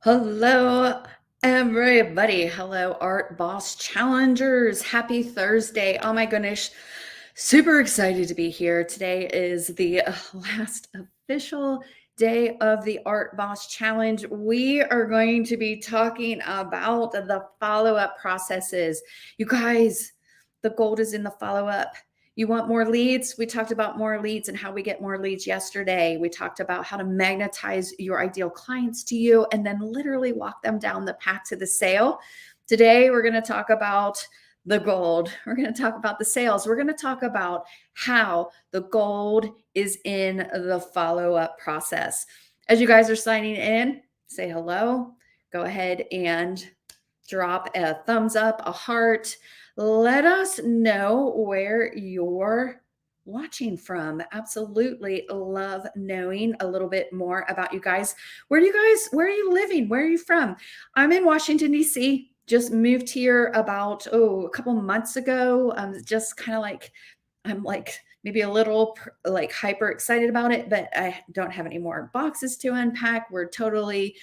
Hello, everybody. Hello, Art Boss Challengers. Happy Thursday. Oh my goodness. Super excited to be here. Today is the last official day of the Art Boss Challenge. We are going to be talking about the follow up processes. You guys, the gold is in the follow up. You want more leads? We talked about more leads and how we get more leads yesterday. We talked about how to magnetize your ideal clients to you and then literally walk them down the path to the sale. Today, we're going to talk about the gold. We're going to talk about the sales. We're going to talk about how the gold is in the follow up process. As you guys are signing in, say hello. Go ahead and drop a thumbs up, a heart. Let us know where you're watching from. Absolutely love knowing a little bit more about you guys. Where are you living? Where are you from? I'm in Washington, D.C. Just moved here about, a couple months ago. Just kind of like, I'm like maybe a little like hyper excited about it, but I don't have any more boxes to unpack. We're totally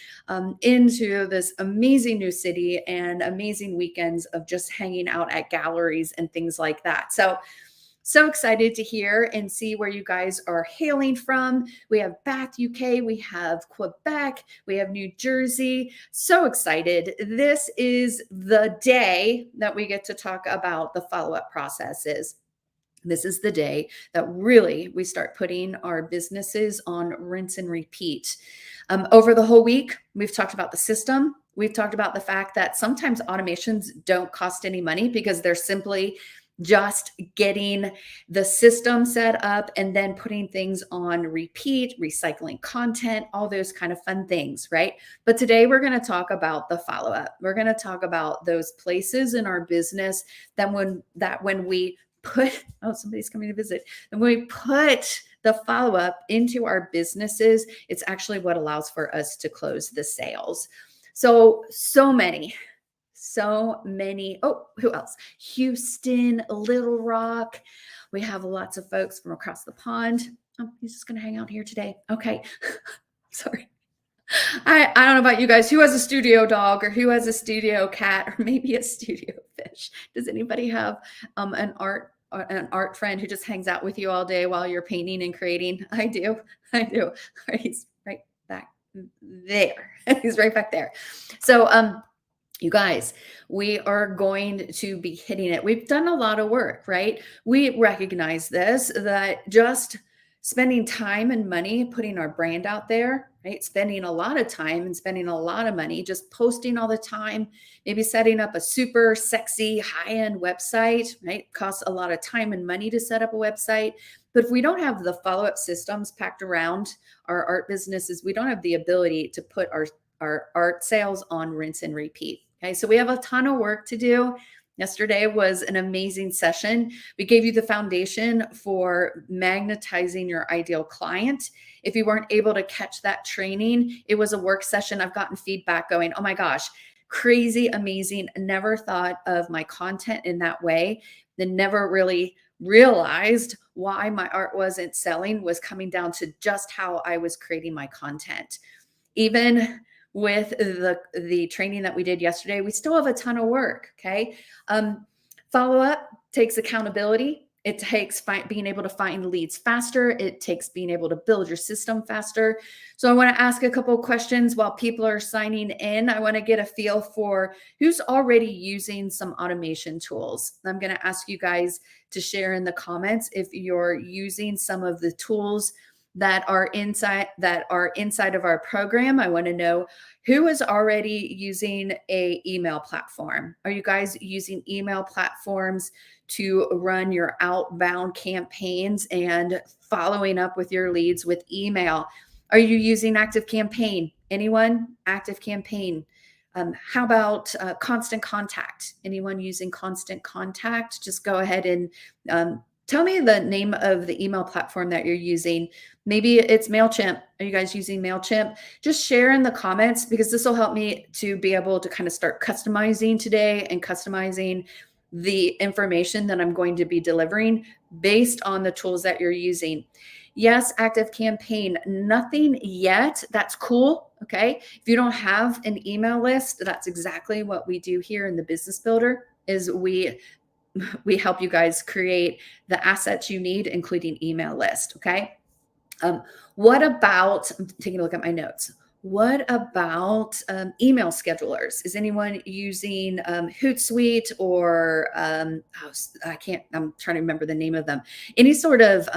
into this amazing new city and amazing weekends of just hanging out at galleries and things like that. So excited to hear and see where you guys are hailing from. We have Bath, UK, we have Quebec, we have New Jersey. So excited. This is the day that we get to talk about the follow-up processes. This is the day that really we start putting our businesses on rinse and repeat. Over the whole week, we've talked about the system. We've talked about the fact that sometimes automations don't cost any money because they're simply just getting the system set up and then putting things on repeat, recycling content, all those kind of fun things, right? But today we're going to talk about the follow up. We're going to talk about those places in our business that when we put somebody's coming to visit, and when we put the follow up into our businesses, it's actually what allows for us to close the sales. So many. Oh, who else? Houston, Little Rock. We have lots of folks from across the pond. Oh, he's just going to hang out here today. Okay. Sorry. I don't know about you guys. Who has a studio dog or who has a studio cat or maybe a studio fish? Does anybody have an art friend who just hangs out with you all day while you're painting and creating? I do. He's right back there. He's right back there. So you guys, we are going to be hitting it. We've done a lot of work, right? We recognize this, that just spending time and money putting our brand out there, right? Spending a lot of time and spending a lot of money just posting all the time, maybe setting up a super sexy high-end website, right? Costs a lot of time and money to set up a website. But if we don't have the follow-up systems packed around our art businesses, we don't have the ability to put our art sales on rinse and repeat. Okay, so we have a ton of work to do. Yesterday was an amazing session. We gave you the foundation for magnetizing your ideal client. If you weren't able to catch that training, it was a work session. I've gotten feedback going, oh my gosh, crazy, amazing. Never thought of my content in that way. Then never really realized why my art wasn't selling was coming down to just how I was creating my content. Even with the training that we did yesterday, we still have a ton of work. Okay. Follow up takes accountability. It takes being able to find leads faster. It takes being able to build your system faster. So I want to ask a couple of questions while people are signing in. I want to get a feel for who's already using some automation tools. I'm going to ask you guys to share in the comments if you're using some of the tools that are inside of our program. I want to know who is already using a email platform. Are you guys using email platforms to run your outbound campaigns and following up with your leads with email? Are you using ActiveCampaign? Anyone? ActiveCampaign. How about Constant Contact? Anyone using Constant Contact? Just go ahead and tell me the name of the email platform that you're using. Maybe it's MailChimp. Are you guys using MailChimp? Just share in the comments because this will help me to be able to kind of start customizing today and customizing the information that I'm going to be delivering based on the tools that you're using. Yes, Active Campaign, nothing yet. That's cool. Okay. If you don't have an email list, that's exactly what we do here in the Business Builder is we help you guys create the assets you need, including email list. Okay. What about, I'm taking a look at my notes. What about email schedulers? Is anyone using Hootsuite or I'm trying to remember the name of them. Any sort of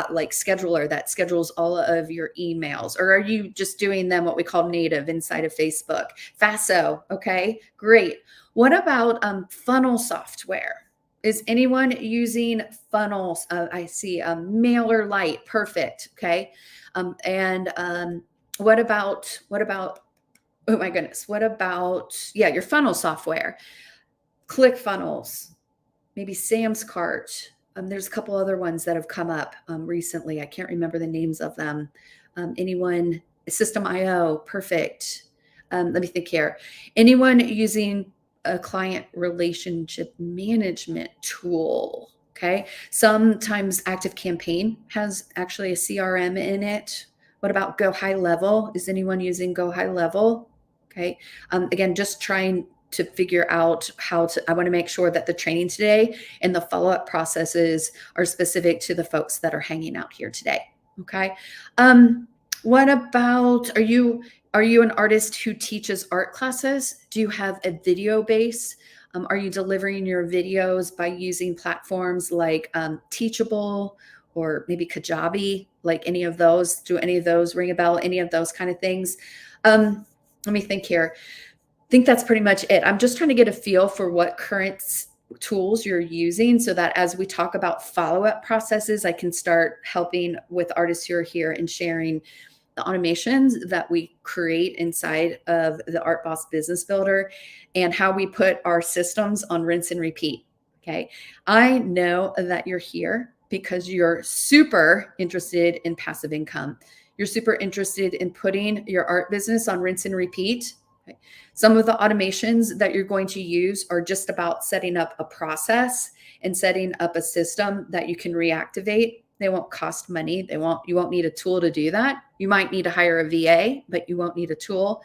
like scheduler that schedules all of your emails, or are you just doing them what we call native inside of Facebook? Faso, okay, great. What about funnel software? Is anyone using funnels? I see MailerLite, perfect, okay. What about, oh my goodness, what about, yeah, your funnel software, ClickFunnels, maybe Sam's Cart. There's a couple other ones that have come up recently. I can't remember the names of them. Anyone, System.io, perfect. Let me think here. Anyone using a client relationship management tool? Okay. Sometimes Active Campaign has actually a CRM in it. What about Go High Level? Is anyone using Go High Level? Okay. Again, just trying to figure out I want to make sure that the training today and the follow-up processes are specific to the folks that are hanging out here today. Okay. What about, are you an artist who teaches art classes? Do you have a video base? Are you delivering your videos by using platforms like Teachable or maybe Kajabi, like any of those? Do any of those ring a bell? Any of those kind of things? Let me think here. I think that's pretty much it. I'm just trying to get a feel for what current tools you're using so that as we talk about follow-up processes, I can start helping with artists who are here and sharing the automations that we create inside of the Art Boss Business Builder and how we put our systems on rinse and repeat. Okay. I know that you're here because you're super interested in passive income. You're super interested in putting your art business on rinse and repeat. Okay. Some of the automations that you're going to use are just about setting up a process and setting up a system that you can reactivate. They won't cost money. You won't need a tool to do that. You might need to hire a VA, but you won't need a tool.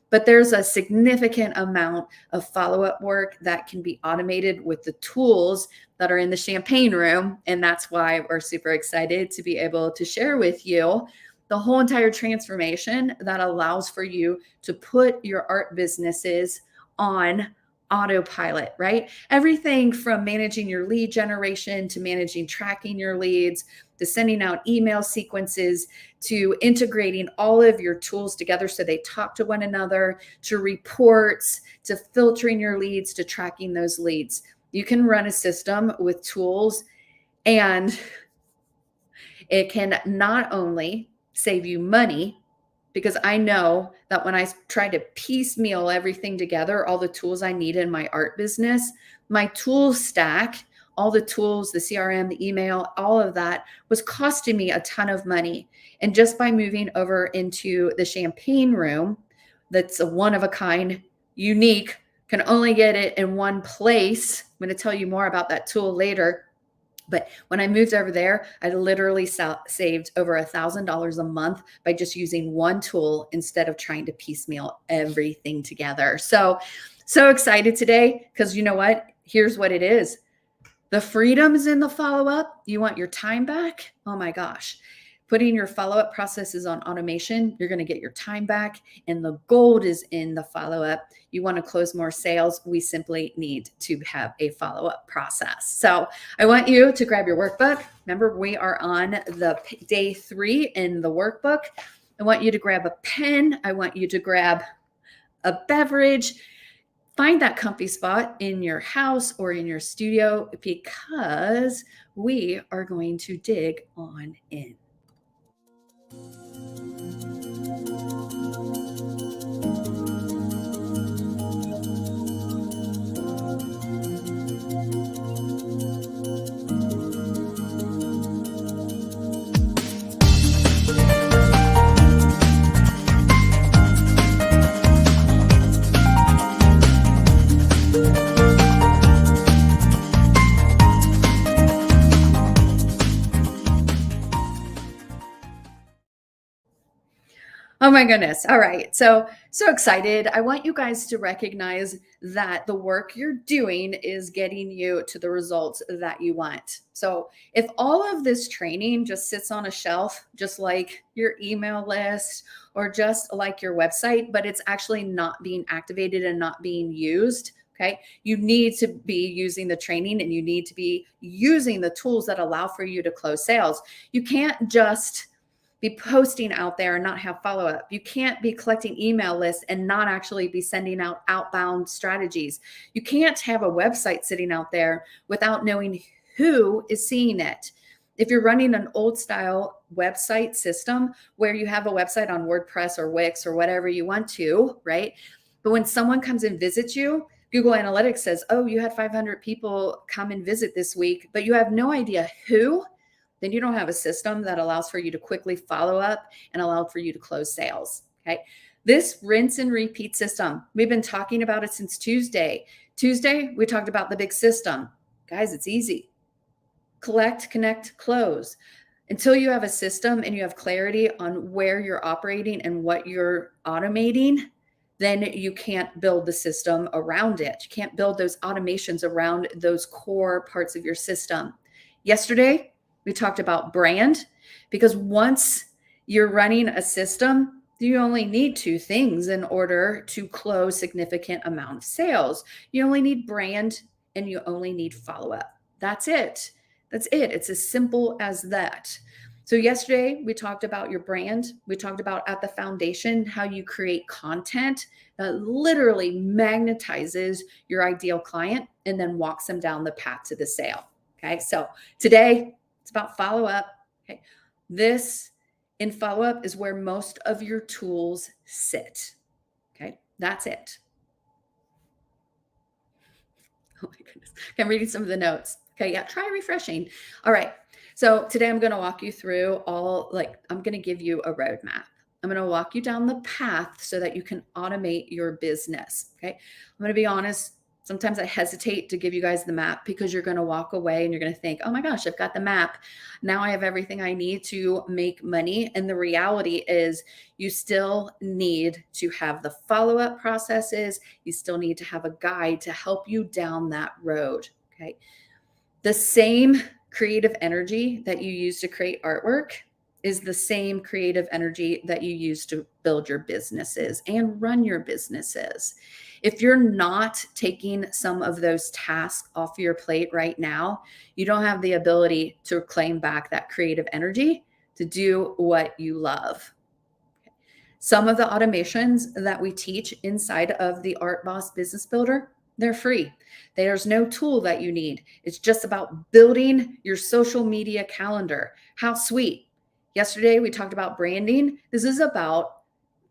But there's a significant amount of follow-up work that can be automated with the tools that are in the champagne room. And that's why we're super excited to be able to share with you the whole entire transformation that allows for you to put your art businesses on autopilot, right? Everything from managing your lead generation to managing tracking your leads to sending out email sequences to integrating all of your tools together so they talk to one another, to reports, to filtering your leads, to tracking those leads. You can run a system with tools, and it can not only save you money, because I know that when I try to piecemeal everything together, all the tools I need in my art business, my tool stack, all the tools, the CRM, the email, all of that was costing me a ton of money. And just by moving over into the champagne room, that's a one of a kind, unique, can only get it in one place. I'm going to tell you more about that tool later. But when I moved over there, I literally saved over $1,000 a month by just using one tool instead of trying to piecemeal everything together. So excited today because you know what? Here's what it is. The freedom is in the follow-up. You want your time back? Oh my gosh. Putting your follow-up processes on automation, you're going to get your time back. And the gold is in the follow-up. You want to close more sales. We simply need to have a follow-up process. So I want you to grab your workbook. Remember, we are on the day 3 in the workbook. I want you to grab a pen. I want you to grab a beverage. Find that comfy spot in your house or in your studio because we are going to dig on in. Oh my goodness. All right. So excited. I want you guys to recognize that the work you're doing is getting you to the results that you want. So if all of this training just sits on a shelf, just like your email list or just like your website, but it's actually not being activated and not being used, okay, you need to be using the training and you need to be using the tools that allow for you to close sales. You can't just be posting out there and not have follow up. You can't be collecting email lists and not actually be sending out outbound strategies. You can't have a website sitting out there without knowing who is seeing it. If you're running an old style website system where you have a website on WordPress or Wix or whatever you want to, right? But when someone comes and visits you, Google Analytics says, oh, you had 500 people come and visit this week, but you have no idea who, then you don't have a system that allows for you to quickly follow up and allow for you to close sales. Okay. This rinse and repeat system, we've been talking about it since Tuesday. Tuesday, we talked about the big system. Guys, it's easy. Collect, connect, close. Until you have a system and you have clarity on where you're operating and what you're automating, then you can't build the system around it. You can't build those automations around those core parts of your system. Yesterday, we talked about brand, because once you're running a system, you only need two things in order to close significant amount of sales. You only need brand and you only need follow-up. That's it. That's it. It's as simple as that. So yesterday we talked about your brand. We talked about at the foundation, how you create content that literally magnetizes your ideal client and then walks them down the path to the sale. Okay. So today it's about follow up. Okay. This in follow up is where most of your tools sit. Okay. That's it. Oh my goodness. Okay, I'm reading some of the notes. Okay. Yeah. Try refreshing. All right. So today I'm going to walk you through I'm going to give you a roadmap. I'm going to walk you down the path so that you can automate your business. Okay. I'm going to be honest. Sometimes I hesitate to give you guys the map because you're going to walk away and you're going to think, oh my gosh, I've got the map. Now I have everything I need to make money. And the reality is you still need to have the follow-up processes. You still need to have a guide to help you down that road. Okay. The same creative energy that you use to create artwork is the same creative energy that you use to build your businesses and run your businesses. If you're not taking some of those tasks off your plate right now, you don't have the ability to claim back that creative energy to do what you love. Some of the automations that we teach inside of the Art Boss Business Builder, they're free. There's no tool that you need. It's just about building your social media calendar. How sweet. Yesterday, we talked about branding. This is about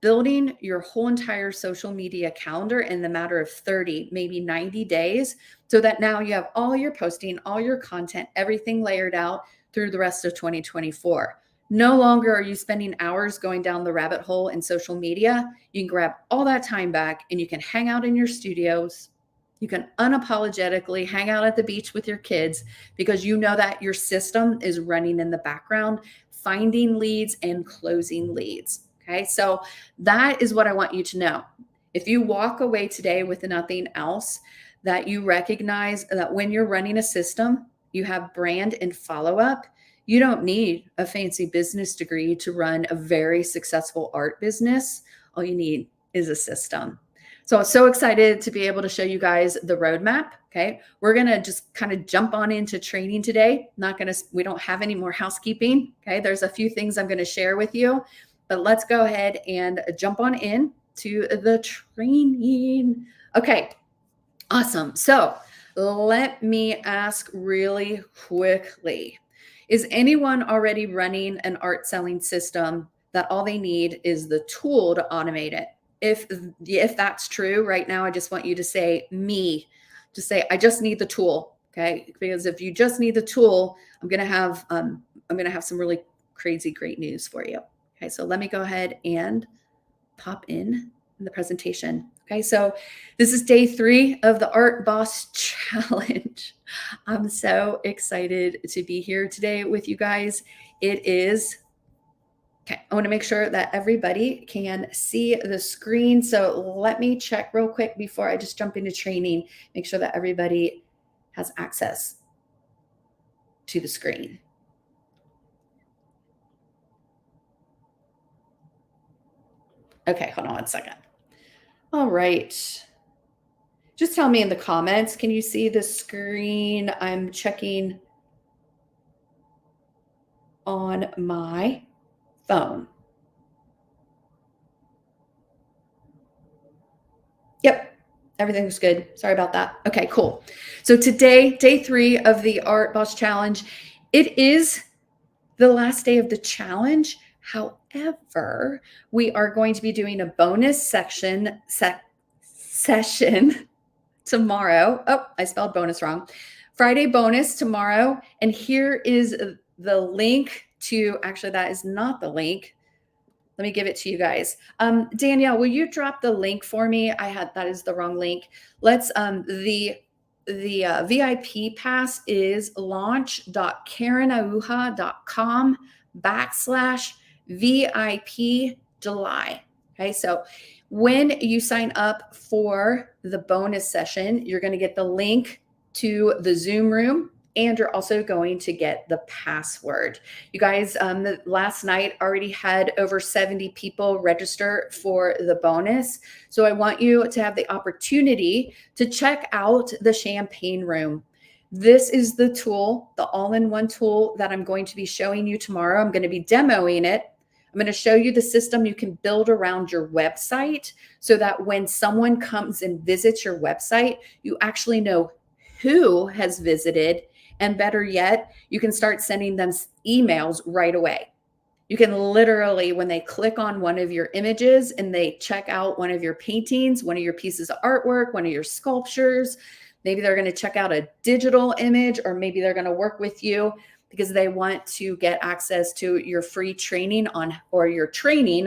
building your whole entire social media calendar in the matter of 30, maybe 90 days, so that now you have all your posting, all your content, everything layered out through the rest of 2024. No longer are you spending hours going down the rabbit hole in social media. You can grab all that time back and you can hang out in your studios. You can unapologetically hang out at the beach with your kids because you know that your system is running in the background, finding leads and closing leads. Okay, so that is what I want you to know. If you walk away today with nothing else, that you recognize that when you're running a system, you have brand and follow-up. You don't need a fancy business degree to run a very successful art business. All you need is a system. So I'm so excited to be able to show you guys the roadmap. Okay. We're going to just kind of jump on into training today. We don't have any more housekeeping. Okay. There's a few things I'm going to share with you, but let's go ahead and jump on in to the training. Okay. Awesome. So let me ask really quickly, is anyone already running an art selling system that all they need is the tool to automate it? If that's true right now, I just want you to say me. Just say, I just need the tool. Okay. Because if you just need the tool, I'm going to have some really crazy great news for you. Okay. So let me go ahead and pop in the presentation. Okay. So this is day 3 of the Art Boss Challenge. I'm so excited to be here today with you guys. It is Okay, I want to make sure that everybody can see the screen. So let me check real quick before I just jump into training, make sure that everybody has access to the screen. Okay, hold on one second. All right. Just tell me in the comments, can you see the screen? I'm checking on my phone. Yep, everything's good. Sorry about that. Okay, cool. So today, day 3 of the Art Boss Challenge. It is the last day of the challenge. However, we are going to be doing a bonus session tomorrow. Oh, I spelled bonus wrong. Friday bonus tomorrow. And here is the link to, actually, that is not the link. Let me give it to you guys. Danielle, will you drop the link for me? That is the wrong link. Let's, the VIP pass is launch.karenauha.com/VIP July. Okay, so when you sign up for the bonus session, you're going to get the link to the Zoom room, and you're also going to get the password. You guys, last night already had over 70 people register for the bonus. So I want you to have the opportunity to check out the Champagne Room. This is the tool, the all-in-one tool that I'm going to be showing you tomorrow. I'm going to be demoing it. I'm going to show you the system you can build around your website so that when someone comes and visits your website, you actually know who has visited. And better yet, you can start sending them emails right away. You can literally, when they click on one of your images and they check out one of your paintings, one of your pieces of artwork, one of your sculptures, maybe they're going to check out a digital image, or maybe they're going to work with you because they want to get access to your free training your training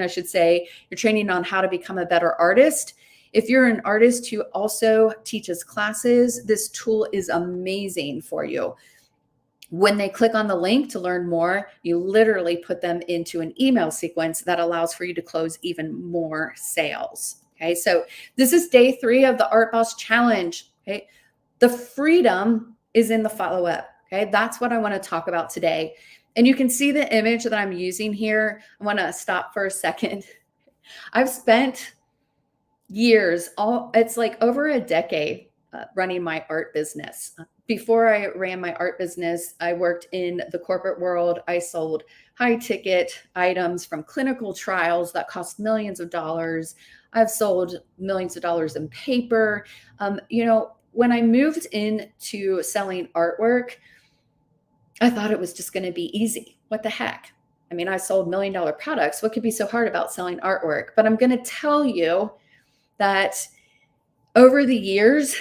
on how to become a better artist. If you're an artist who also teaches classes, this tool is amazing for you. When they click on the link to learn more, you literally put them into an email sequence that allows for you to close even more sales. Okay, so this is day 3 of the Art Boss Challenge. Okay, the freedom is in the follow-up. Okay, that's what I want to talk about today. And you can see the image that I'm using here. I want to stop for a second. I've spent years, it's like over a decade, running my art business. Before I ran my art business, I worked in the corporate world. I sold high ticket items from clinical trials that cost millions of dollars. I've sold millions of dollars in paper. When I moved into selling artwork, I thought it was just going to be easy. What the heck? I mean, I sold $1 million products. What could be so hard about selling artwork? But I'm going to tell you that over the years,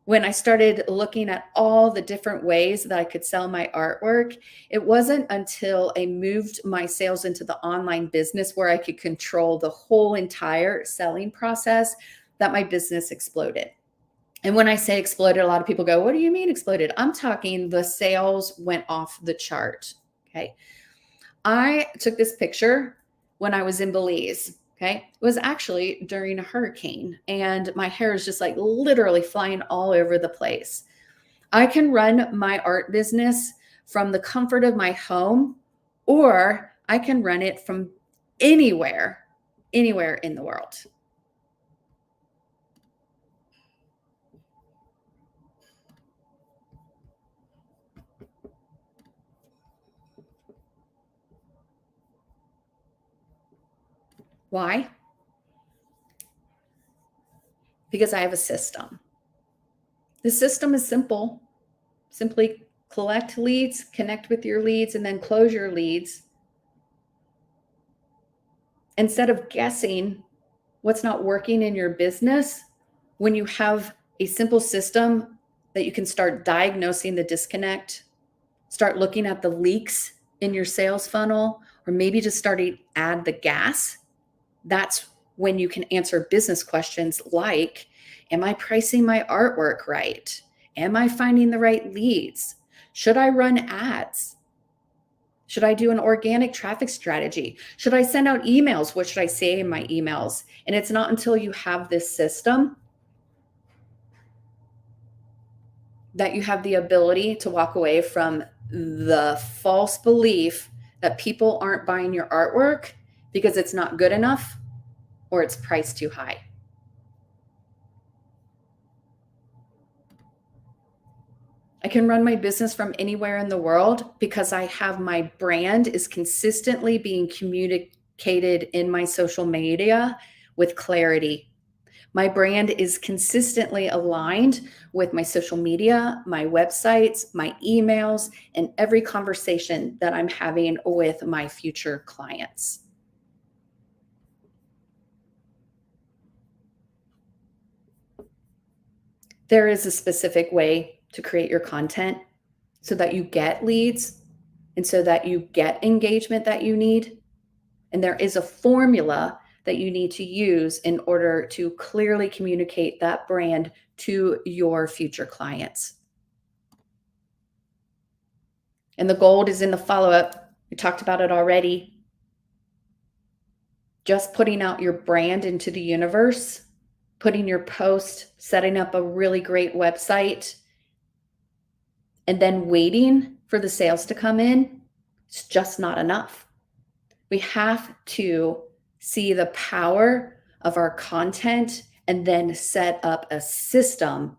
when I started looking at all the different ways that I could sell my artwork, it wasn't until I moved my sales into the online business where I could control the whole entire selling process that my business exploded. And when I say exploded, a lot of people go, what do you mean exploded? I'm talking the sales went off the chart. Okay. I took this picture when I was in Belize. Okay. It was actually during a hurricane, and my hair is just like literally flying all over the place. I can run my art business from the comfort of my home, or I can run it from anywhere in the world. Why? Because I have a system. The system is simple. Simply collect leads, connect with your leads, and then close your leads. Instead of guessing what's not working in your business, when you have a simple system that you can start diagnosing the disconnect, start looking at the leaks in your sales funnel, or maybe just starting add the gas, that's when you can answer business questions like, am I pricing my artwork right? Am I finding the right leads? Should I run ads? Should I do an organic traffic strategy? Should I send out emails? What should I say in my emails? And it's not until you have this system that you have the ability to walk away from the false belief that people aren't buying your artwork because it's not good enough or it's priced too high. I can run my business from anywhere in the world because I have my brand is consistently being communicated in my social media with clarity. My brand is consistently aligned with my social media, my websites, my emails, and every conversation that I'm having with my future clients. There is a specific way to create your content so that you get leads and so that you get engagement that you need. And there is a formula that you need to use in order to clearly communicate that brand to your future clients. And the gold is in the follow up. We talked about it already. Just putting out your brand into the universe, putting your post, setting up a really great website, and then waiting for the sales to come in, it's just not enough. We have to see the power of our content and then set up a system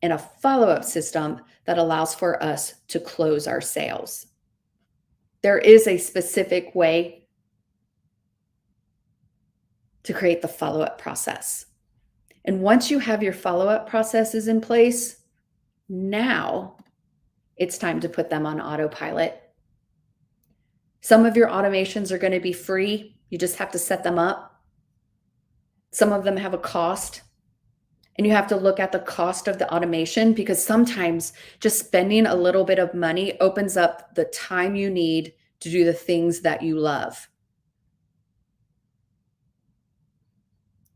and a follow-up system that allows for us to close our sales. There is a specific way to create the follow-up process. And once you have your follow-up processes in place, now it's time to put them on autopilot. Some of your automations are going to be free. You just have to set them up. Some of them have a cost. And you have to look at the cost of the automation because sometimes just spending a little bit of money opens up the time you need to do the things that you love.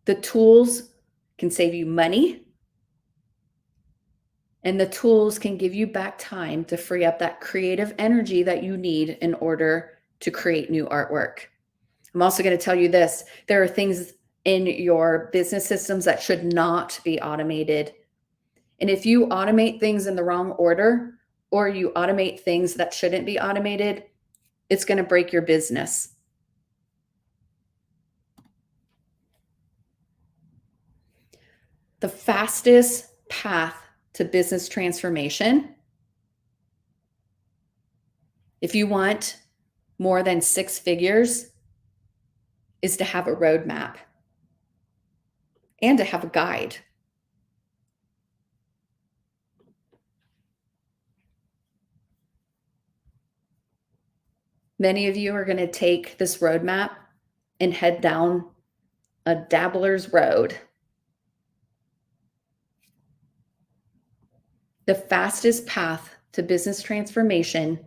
The tools can save you money, and the tools can give you back time to free up that creative energy that you need in order to create new artwork. I'm also going to tell you this. There are things in your business systems that should not be automated. And if you automate things in the wrong order, or you automate things that shouldn't be automated, it's going to break your business. The fastest path to business transformation, if you want more than 6 figures, is to have a roadmap and to have a guide. Many of you are going to take this roadmap and head down a dabbler's road. The fastest path to business transformation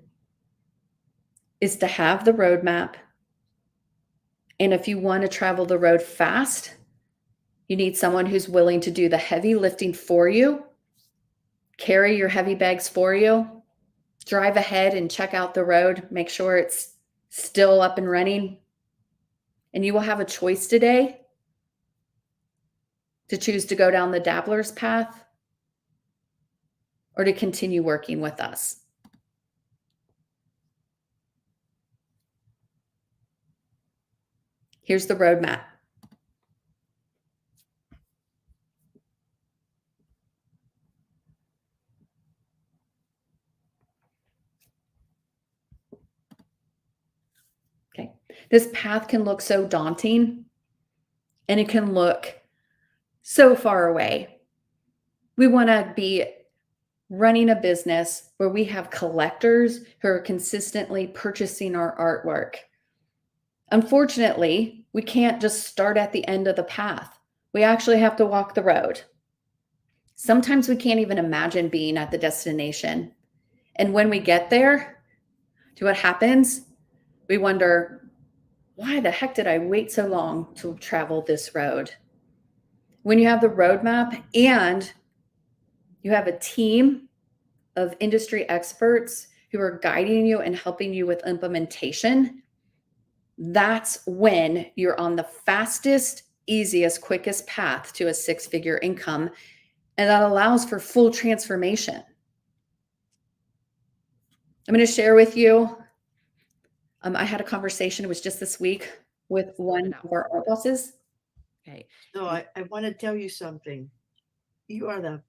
is to have the roadmap. And if you want to travel the road fast, you need someone who's willing to do the heavy lifting for you, carry your heavy bags for you, drive ahead and check out the road, make sure it's still up and running. And you will have a choice today to choose to go down the dabbler's path or to continue working with us. Here's the roadmap. Okay. This path can look so daunting and it can look so far away. We want to be running a business where we have collectors who are consistently purchasing our artwork. Unfortunately, we can't just start at the end of the path. We actually have to walk the road. Sometimes we can't even imagine being at the destination. And when we get there, do what happens? We wonder, why the heck did I wait so long to travel this road? When you have the roadmap and you have a team of industry experts who are guiding you and helping you with implementation, that's when you're on the fastest, easiest, quickest path to a six-figure income. And that allows for full transformation. I'm going to share with you. I had a conversation, it was just this week, with one of our art bosses. Okay. So I want to tell you something. You are the,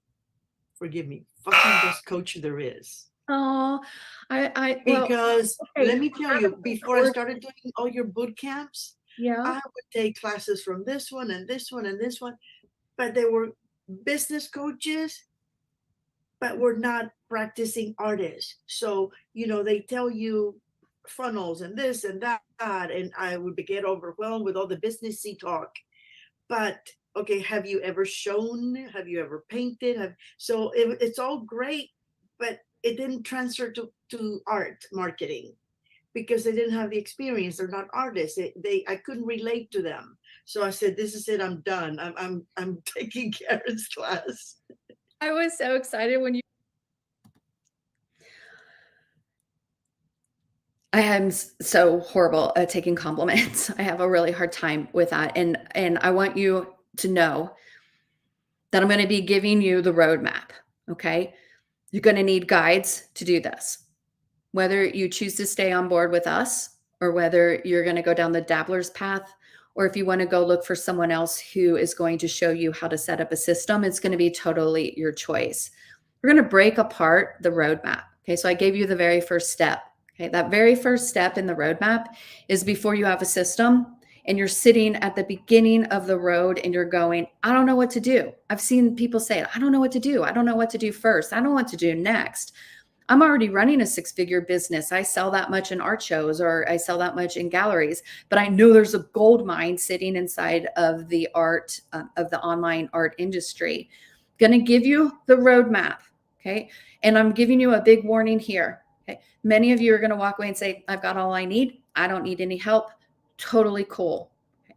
forgive me, fucking best coach there is. Oh, well, Because okay. let me tell you, before I started doing all your boot camps, Yeah. I would take classes from this one and this one and this one, but they were business coaches, but we're not practicing artists. So, they tell you funnels and this and that, and I would get overwhelmed with all the businessy talk. But okay, have you ever shown? Have you ever painted? So it's all great, but it didn't transfer to art marketing because they didn't have the experience. They're not artists. I couldn't relate to them. So I said, "This is it. I'm done. I'm taking Karen's class." I was so excited when you. I am so horrible at taking compliments. I have a really hard time with that. And I want you to know that I'm going to be giving you the roadmap. Okay. You're going to need guides to do this. Whether you choose to stay on board with us or whether you're going to go down the dabbler's path, or if you want to go look for someone else who is going to show you how to set up a system, it's going to be totally your choice. We're going to break apart the roadmap. Okay. So I gave you the very first step. Okay. That very first step in the roadmap is before you have a system and you're sitting at the beginning of the road and you're going, I don't know what to do. I've seen people say, I don't know what to do. I don't know what to do first. I don't know what to do next. I'm already running a six-figure business. I sell that much in art shows or I sell that much in galleries, but I know there's a gold mine sitting inside of the art, of the online art industry. Going to give you the roadmap. Okay. And I'm giving you a big warning here. Okay. Many of you are going to walk away and say, I've got all I need. I don't need any help. Totally cool. Okay.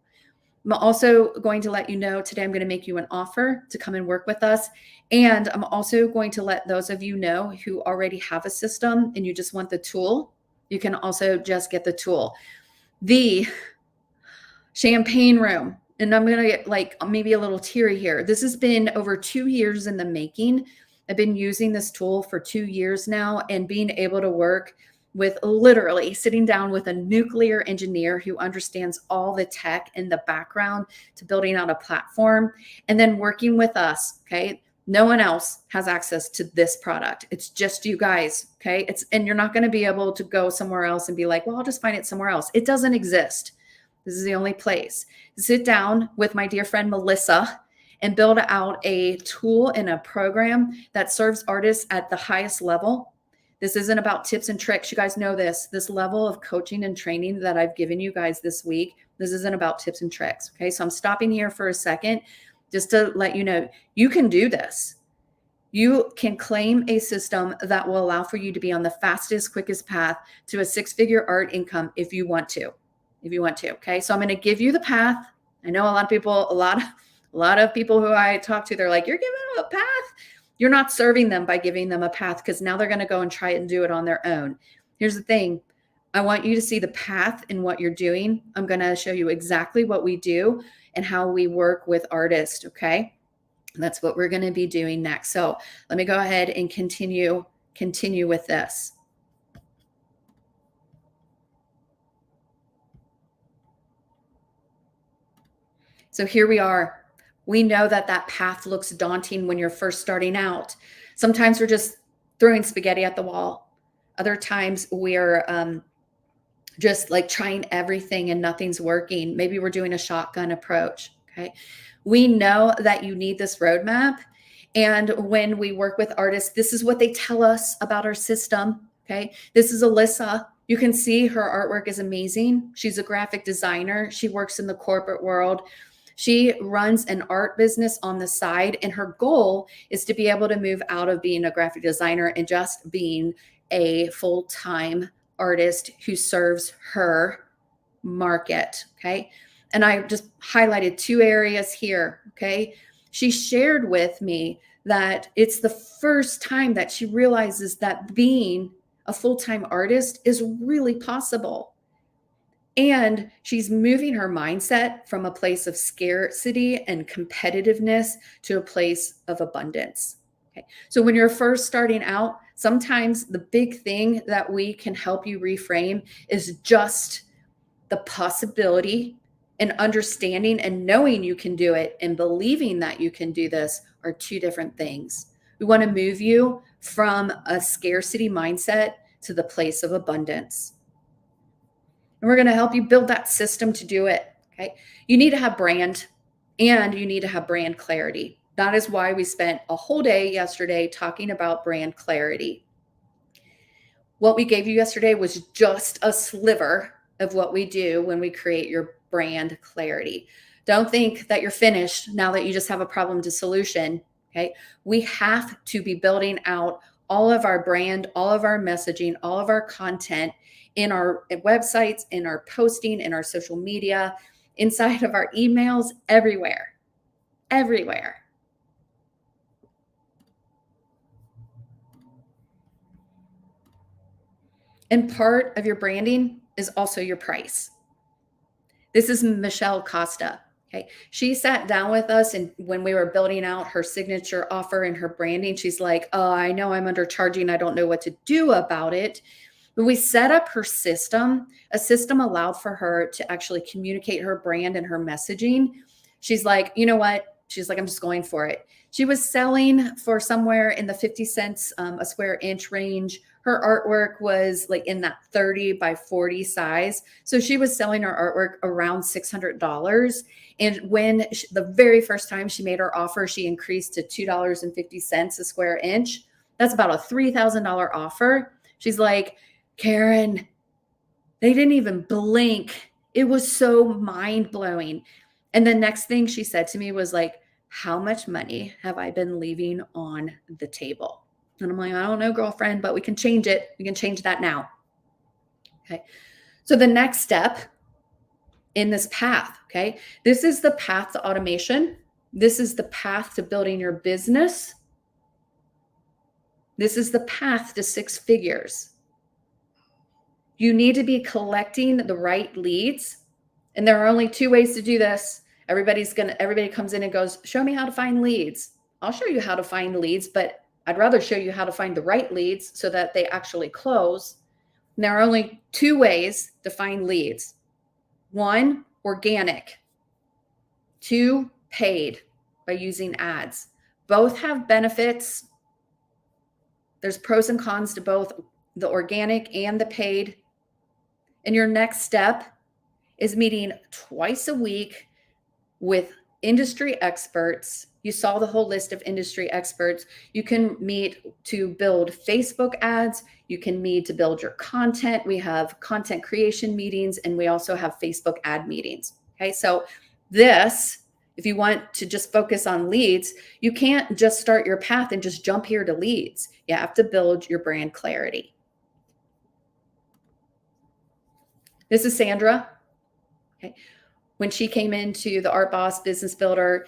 I'm also going to let you know today, I'm going to make you an offer to come and work with us. And I'm also going to let those of you know who already have a system and you just want the tool, you can also just get the tool. The champagne room, and I'm going to get like maybe a little teary here. This has been over 2 years in the making. I've been using this tool for 2 years now and being able to work with literally sitting down with a nuclear engineer who understands all the tech in the background to building out a platform and then working with us. Okay. No one else has access to this product. It's just you guys. Okay. And you're not going to be able to go somewhere else and be like, well, I'll just find it somewhere else. It doesn't exist. This is the only place. Sit down with my dear friend Melissa and build out a tool and a program that serves artists at the highest level. This isn't about tips and tricks. You guys know this. This level of coaching and training that I've given you guys this week, this isn't about tips and tricks. Okay. So I'm stopping here for a second just to let you know you can do this. You can claim a system that will allow for you to be on the fastest, quickest path to a six-figure art income if you want to. If you want to. Okay. So I'm going to give you the path. I know a lot of people, a lot of people who I talk to, they're like, you're giving them a path. You're not serving them by giving them a path because now they're going to go and try and do it on their own. Here's the thing. I want you to see the path in what you're doing. I'm going to show you exactly what we do and how we work with artists. Okay. That's what we're going to be doing next. So let me go ahead and continue with this. So here we are. We know that that path looks daunting when you're first starting out. Sometimes we're just throwing spaghetti at the wall. Other times we're just like trying everything and nothing's working. Maybe we're doing a shotgun approach. Okay. We know that you need this roadmap. And when we work with artists, this is what they tell us about our system. Okay. This is Alyssa. You can see her artwork is amazing. She's a graphic designer. She works in the corporate world. She runs an art business on the side, and her goal is to be able to move out of being a graphic designer and just being a full-time artist who serves her market. Okay. And I just highlighted 2 areas here. Okay. She shared with me that it's the first time that she realizes that being a full-time artist is really possible. And she's moving her mindset from a place of scarcity and competitiveness to a place of abundance. Okay. So when you're first starting out, sometimes the big thing that we can help you reframe is just the possibility and understanding and knowing you can do it and believing that you can do this are two different things. We want to move you from a scarcity mindset to the place of abundance. And we're going to help you build that system to do it. Okay. You need to have brand and you need to have brand clarity. That is why we spent a whole day yesterday talking about brand clarity. What we gave you yesterday was just a sliver of what we do when we create your brand clarity. Don't think that you're finished now that you just have a problem to solution. Okay. We have to be building out all of our brand, all of our messaging, all of our content in our websites, in our posting, in our social media, inside of our emails, everywhere, everywhere. And part of your branding is also your price. This is Michelle Costa. Okay. She sat down with us, and when we were building out her signature offer and her branding, she's like, "Oh, I know I'm undercharging. I don't know what to do about it." But we set up her system. A system allowed for her to actually communicate her brand and her messaging. She's like, you know what? She's like, I'm just going for it. She was selling for somewhere in the 50 cents a square inch range. Her artwork was like in that 30 by 40 size. So she was selling her artwork around $600. And when the very first time she made her offer, she increased to $2.50 a square inch. That's about a $3,000 offer. She's like, Karen, they didn't even blink. It was so mind blowing. And the next thing she said to me was like, how much money have I been leaving on the table? And I'm like, I don't know, girlfriend, but we can change it. We can change that now. Okay. So the next step in this path, okay, this is the path to automation. This is the path to building your business. This is the path to 6 figures. You need to be collecting the right leads. And there are only 2 ways to do this. Everybody comes in and goes, show me how to find leads. I'll show you how to find leads, but I'd rather show you how to find the right leads so that they actually close. And there are only 2 ways to find leads. 1, organic. 2, paid by using ads. Both have benefits. There's pros and cons to both the organic and the paid. And your next step is meeting twice a week with industry experts. You saw the whole list of industry experts. You can meet to build Facebook ads. You can meet to build your content. We have content creation meetings, and we also have Facebook ad meetings. Okay, so this, if you want to just focus on leads, you can't just start your path and just jump here to leads. You have to build your brand clarity. This is Sandra. Okay. When she came into the Art Boss Business Builder,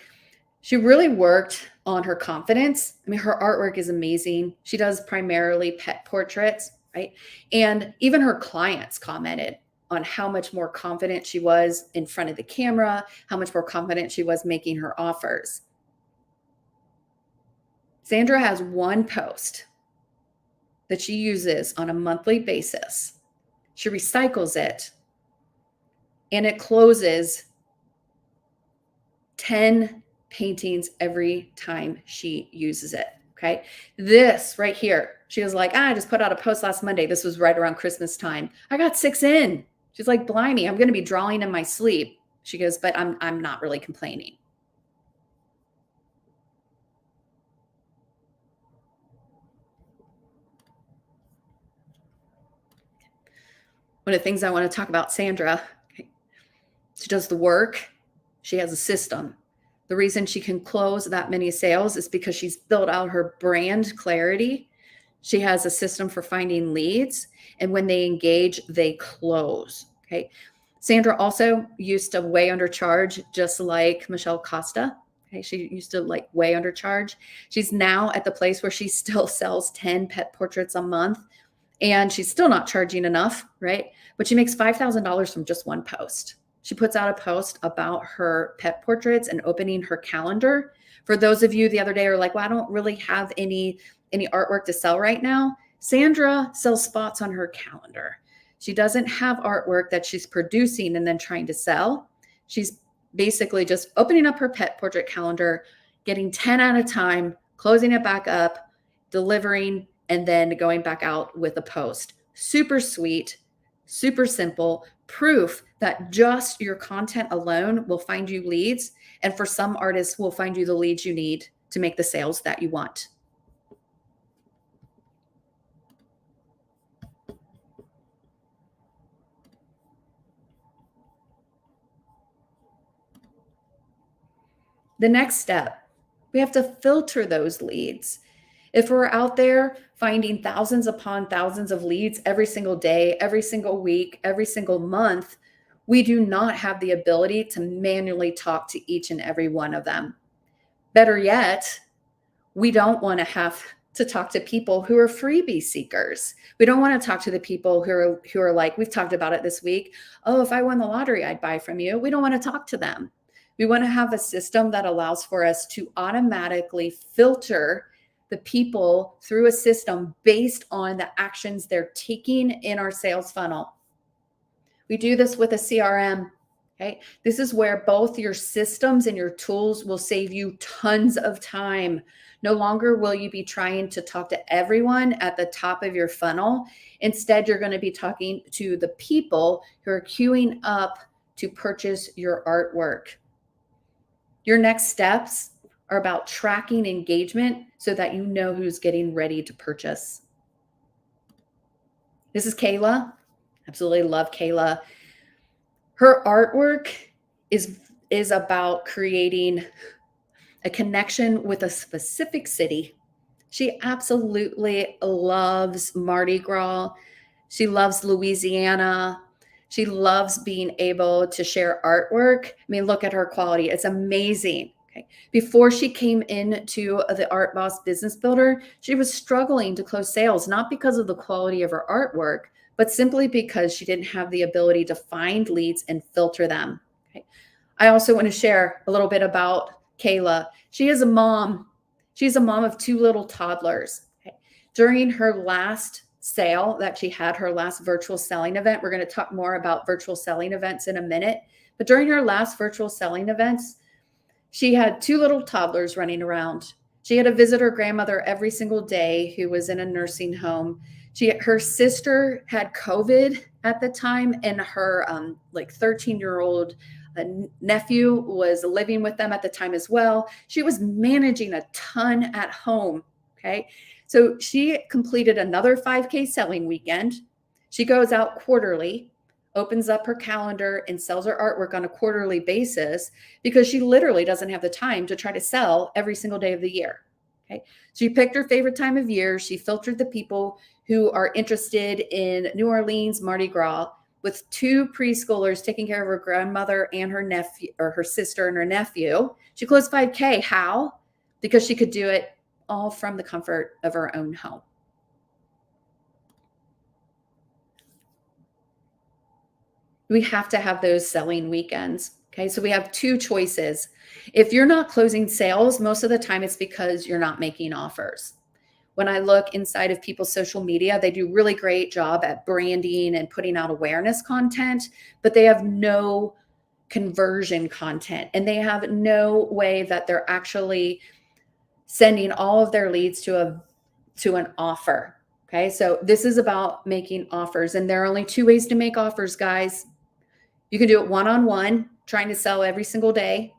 she really worked on her confidence. I mean, her artwork is amazing. She does primarily pet portraits, right? And even her clients commented on how much more confident she was in front of the camera, how much more confident she was making her offers. Sandra has one post that she uses on a monthly basis. She recycles it, and it closes 10 paintings every time she uses it. Okay. This right here, she was like, I just put out a post last Monday. This was right around Christmas time. I got 6 in. She's like, blimey, I'm going to be drawing in my sleep. She goes, but I'm not really complaining. One of the things I want to talk about, Sandra, okay, she does the work. She has a system. The reason she can close that many sales is because she's built out her brand clarity. She has a system for finding leads. And when they engage, they close. Okay. Sandra also used to way undercharge, just like Michelle Costa. Okay. She used to like way undercharge. She's now at the place where she still sells 10 pet portraits a month. and she's still not charging enough, right? But she makes $5,000 from just one post. She puts out a post about her pet portraits and opening her calendar. For those of you the other day are like, well, I don't really have any artwork to sell right now. Sandra sells spots on her calendar. She doesn't have artwork that she's producing and then trying to sell. She's basically just opening up her pet portrait calendar, getting 10 at a time, closing it back up, delivering, and then going back out with a post. Super sweet, super simple, proof that just your content alone will find you leads. And for some artists, will find you the leads you need to make the sales that you want. The next step, we have to filter those leads. If we're out there finding thousands upon thousands of leads every single day, every single week, every single month, we do not have the ability to manually talk to each and every one of them. Better yet, we don't want to have to talk to people who are freebie seekers. We don't want to talk to the people who are like, we've talked about it this week. Oh, if I won the lottery, I'd buy from you. We don't want to talk to them. We want to have a system that allows for us to automatically filter the people through a system based on the actions they're taking in our sales funnel. We do this with a CRM. Okay. This is where both your systems and your tools will save you tons of time. No longer will you be trying to talk to everyone at the top of your funnel. Instead, you're going to be talking to the people who are queuing up to purchase your artwork. Your next steps are about tracking engagement so that you know who's getting ready to purchase. This is Kayla. Absolutely love Kayla. Her artwork is about creating a connection with a specific city. She absolutely loves Mardi Gras. She loves Louisiana. She loves being able to share artwork. I mean, look at her quality. It's amazing. Okay. Before she came into the Art Boss Business Builder, she was struggling to close sales, not because of the quality of her artwork, but simply because she didn't have the ability to find leads and filter them. Okay. I also want to share a little bit about Kayla. She is a mom. She's a mom of 2 little toddlers. Okay. During her last sale that she had, her last virtual selling event, we're going to talk more about virtual selling events in a minute, but during her last virtual selling events, she had 2 little toddlers running around. She had to visit her grandmother every single day who was in a nursing home. Her sister had COVID at the time, and her 13-year-old nephew was living with them at the time as well. She was managing a ton at home. Okay. So she completed another 5K selling weekend. She goes out quarterly, opens up her calendar and sells her artwork on a quarterly basis because she literally doesn't have the time to try to sell every single day of the year. Okay. She picked her favorite time of year. She filtered the people who are interested in New Orleans Mardi Gras, with 2 preschoolers taking care of her grandmother and her nephew, or her sister and her nephew. She closed 5K. How? Because she could do it all from the comfort of her own home. We have to have those selling weekends. Okay, so we have 2 choices. If you're not closing sales, most of the time it's because you're not making offers. When I look inside of people's social media, they do really great job at branding and putting out awareness content, but they have no conversion content, and they have no way that they're actually sending all of their leads to an offer. Okay, so this is about making offers, and there are only 2 ways to make offers, guys. You can do it one-on-one, trying to sell every single day,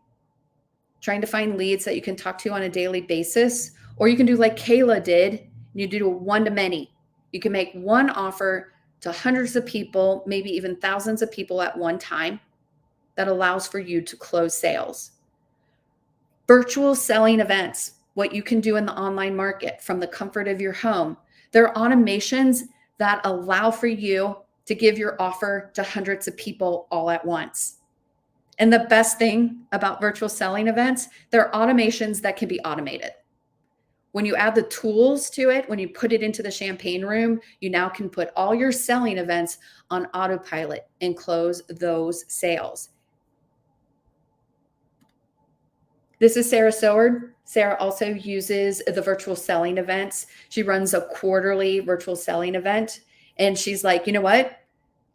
trying to find leads that you can talk to on a daily basis, or you can do like Kayla did, and you do one-to-many. You can make one offer to hundreds of people, maybe even thousands of people at one time, that allows for you to close sales. Virtual selling events, what you can do in the online market from the comfort of your home. There are automations that allow for you to give your offer to hundreds of people all at once. And the best thing about virtual selling events, there are automations that can be automated. When you add the tools to it, when you put it into the champagne room, you now can put all your selling events on autopilot and close those sales. This is Sarah Soward. Sarah also uses the virtual selling events. She runs a quarterly virtual selling event. And she's like, you know what?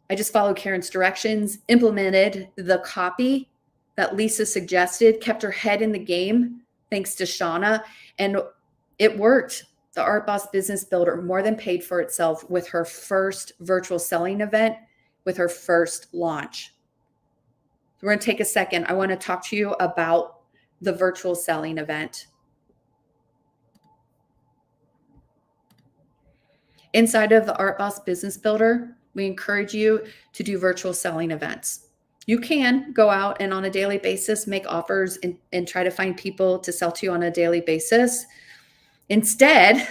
I just followed Karen's directions, implemented the copy that Lisa suggested, kept her head in the game, thanks to Shauna. And it worked. The Art Boss Business Builder more than paid for itself with her first virtual selling event, with her first launch. So we're going to take a second. I want to talk to you about the virtual selling event. Inside of the Art Boss Business Builder, we encourage you to do virtual selling events. You can go out and on a daily basis make offers and try to find people to sell to on a daily basis. Instead,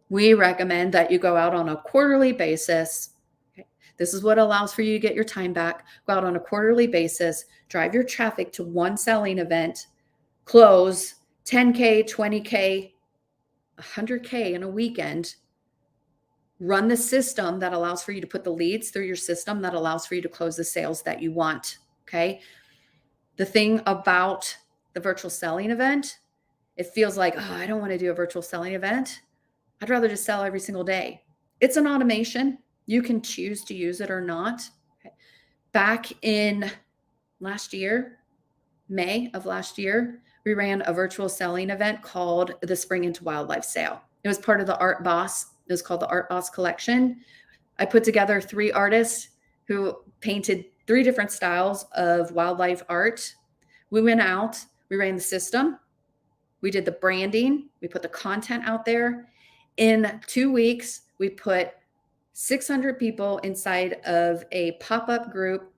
we recommend that you go out on a quarterly basis. Okay. This is what allows for you to get your time back. Go out on a quarterly basis, drive your traffic to one selling event, close 10K, 20K, 100K in a weekend. Run the system that allows for you to put the leads through your system that allows for you to close the sales that you want. Okay. The thing about the virtual selling event, it feels like, oh, I don't want to do a virtual selling event. I'd rather just sell every single day. It's an automation. You can choose to use it or not. Okay. Back in last year, May of last year, we ran a virtual selling event called the Spring into Wildlife Sale. It was part of the Art Boss. It was called the Art Boss Collection. I put together 3 artists who painted 3 different styles of wildlife art. We went out, we ran the system, we did the branding, we put the content out there. In 2 weeks, we put 600 people inside of a pop-up group.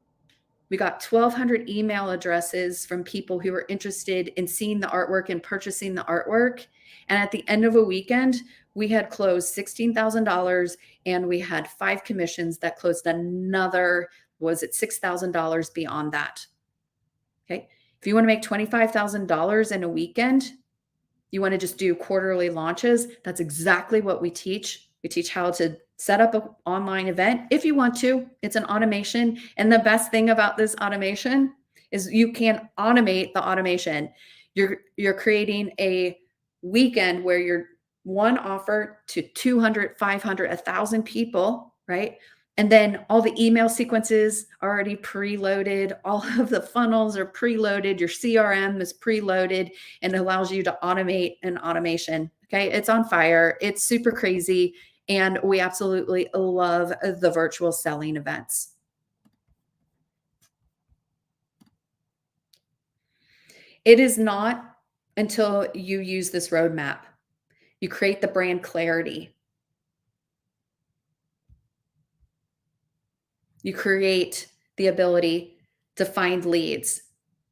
We got 1,200 email addresses from people who were interested in seeing the artwork and purchasing the artwork. And at the end of a weekend, we had closed $16,000 and we had 5 commissions that closed another, was it $6,000 beyond that? Okay. If you want to make $25,000 in a weekend, you want to just do quarterly launches. That's exactly what we teach. We teach how to set up an online event if you want to. It's an automation. And the best thing about this automation is you can automate the automation. You're creating a weekend where you're one offer to 200, 500, 1,000 people, right? And then all the email sequences are already preloaded. All of the funnels are preloaded. Your CRM is preloaded and allows you to automate an automation. Okay. It's on fire. It's super crazy. And we absolutely love the virtual selling events. It is not until you use this roadmap. You create the brand clarity. You create the ability to find leads,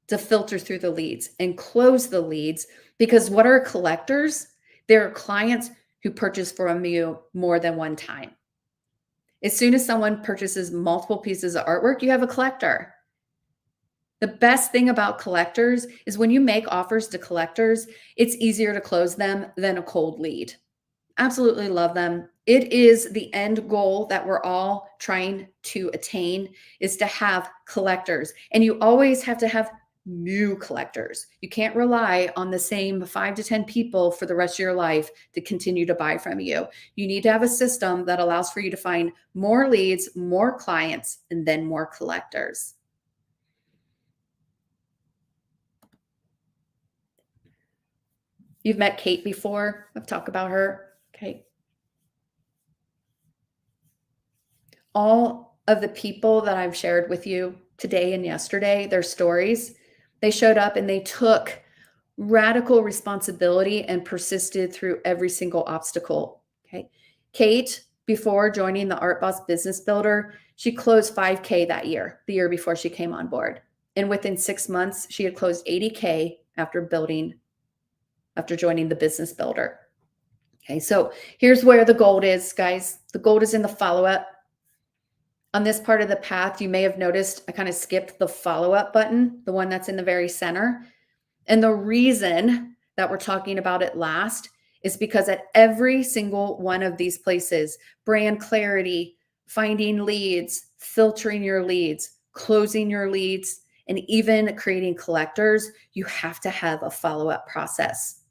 to filter through the leads and close the leads. Because what are collectors? They're clients who purchase from you more than one time. As soon as someone purchases multiple pieces of artwork, you have a collector. The best thing about collectors is when you make offers to collectors, it's easier to close them than a cold lead. Absolutely love them. It is the end goal that we're all trying to attain, is to have collectors. And you always have to have new collectors. You can't rely on the same 5 to 10 people for the rest of your life to continue to buy from you. You need to have a system that allows for you to find more leads, more clients, and then more collectors. You've met Kate before. I've talked about her. Okay. All of the people that I've shared with you today and yesterday, their stories, they showed up and they took radical responsibility and persisted through every single obstacle. Okay. Kate, before joining the Art Boss Business Builder, she closed 5K that year, the year before she came on board. And within 6 months, she had closed 80K after joining the Business Builder. Okay, so here's where the gold is, guys. The gold is in the follow-up. On this part of the path, you may have noticed I kind of skipped the follow-up button, the one that's in the very center. And the reason that we're talking about it last is because at every single one of these places, brand clarity, finding leads, filtering your leads, closing your leads, and even creating collectors, you have to have a follow-up process.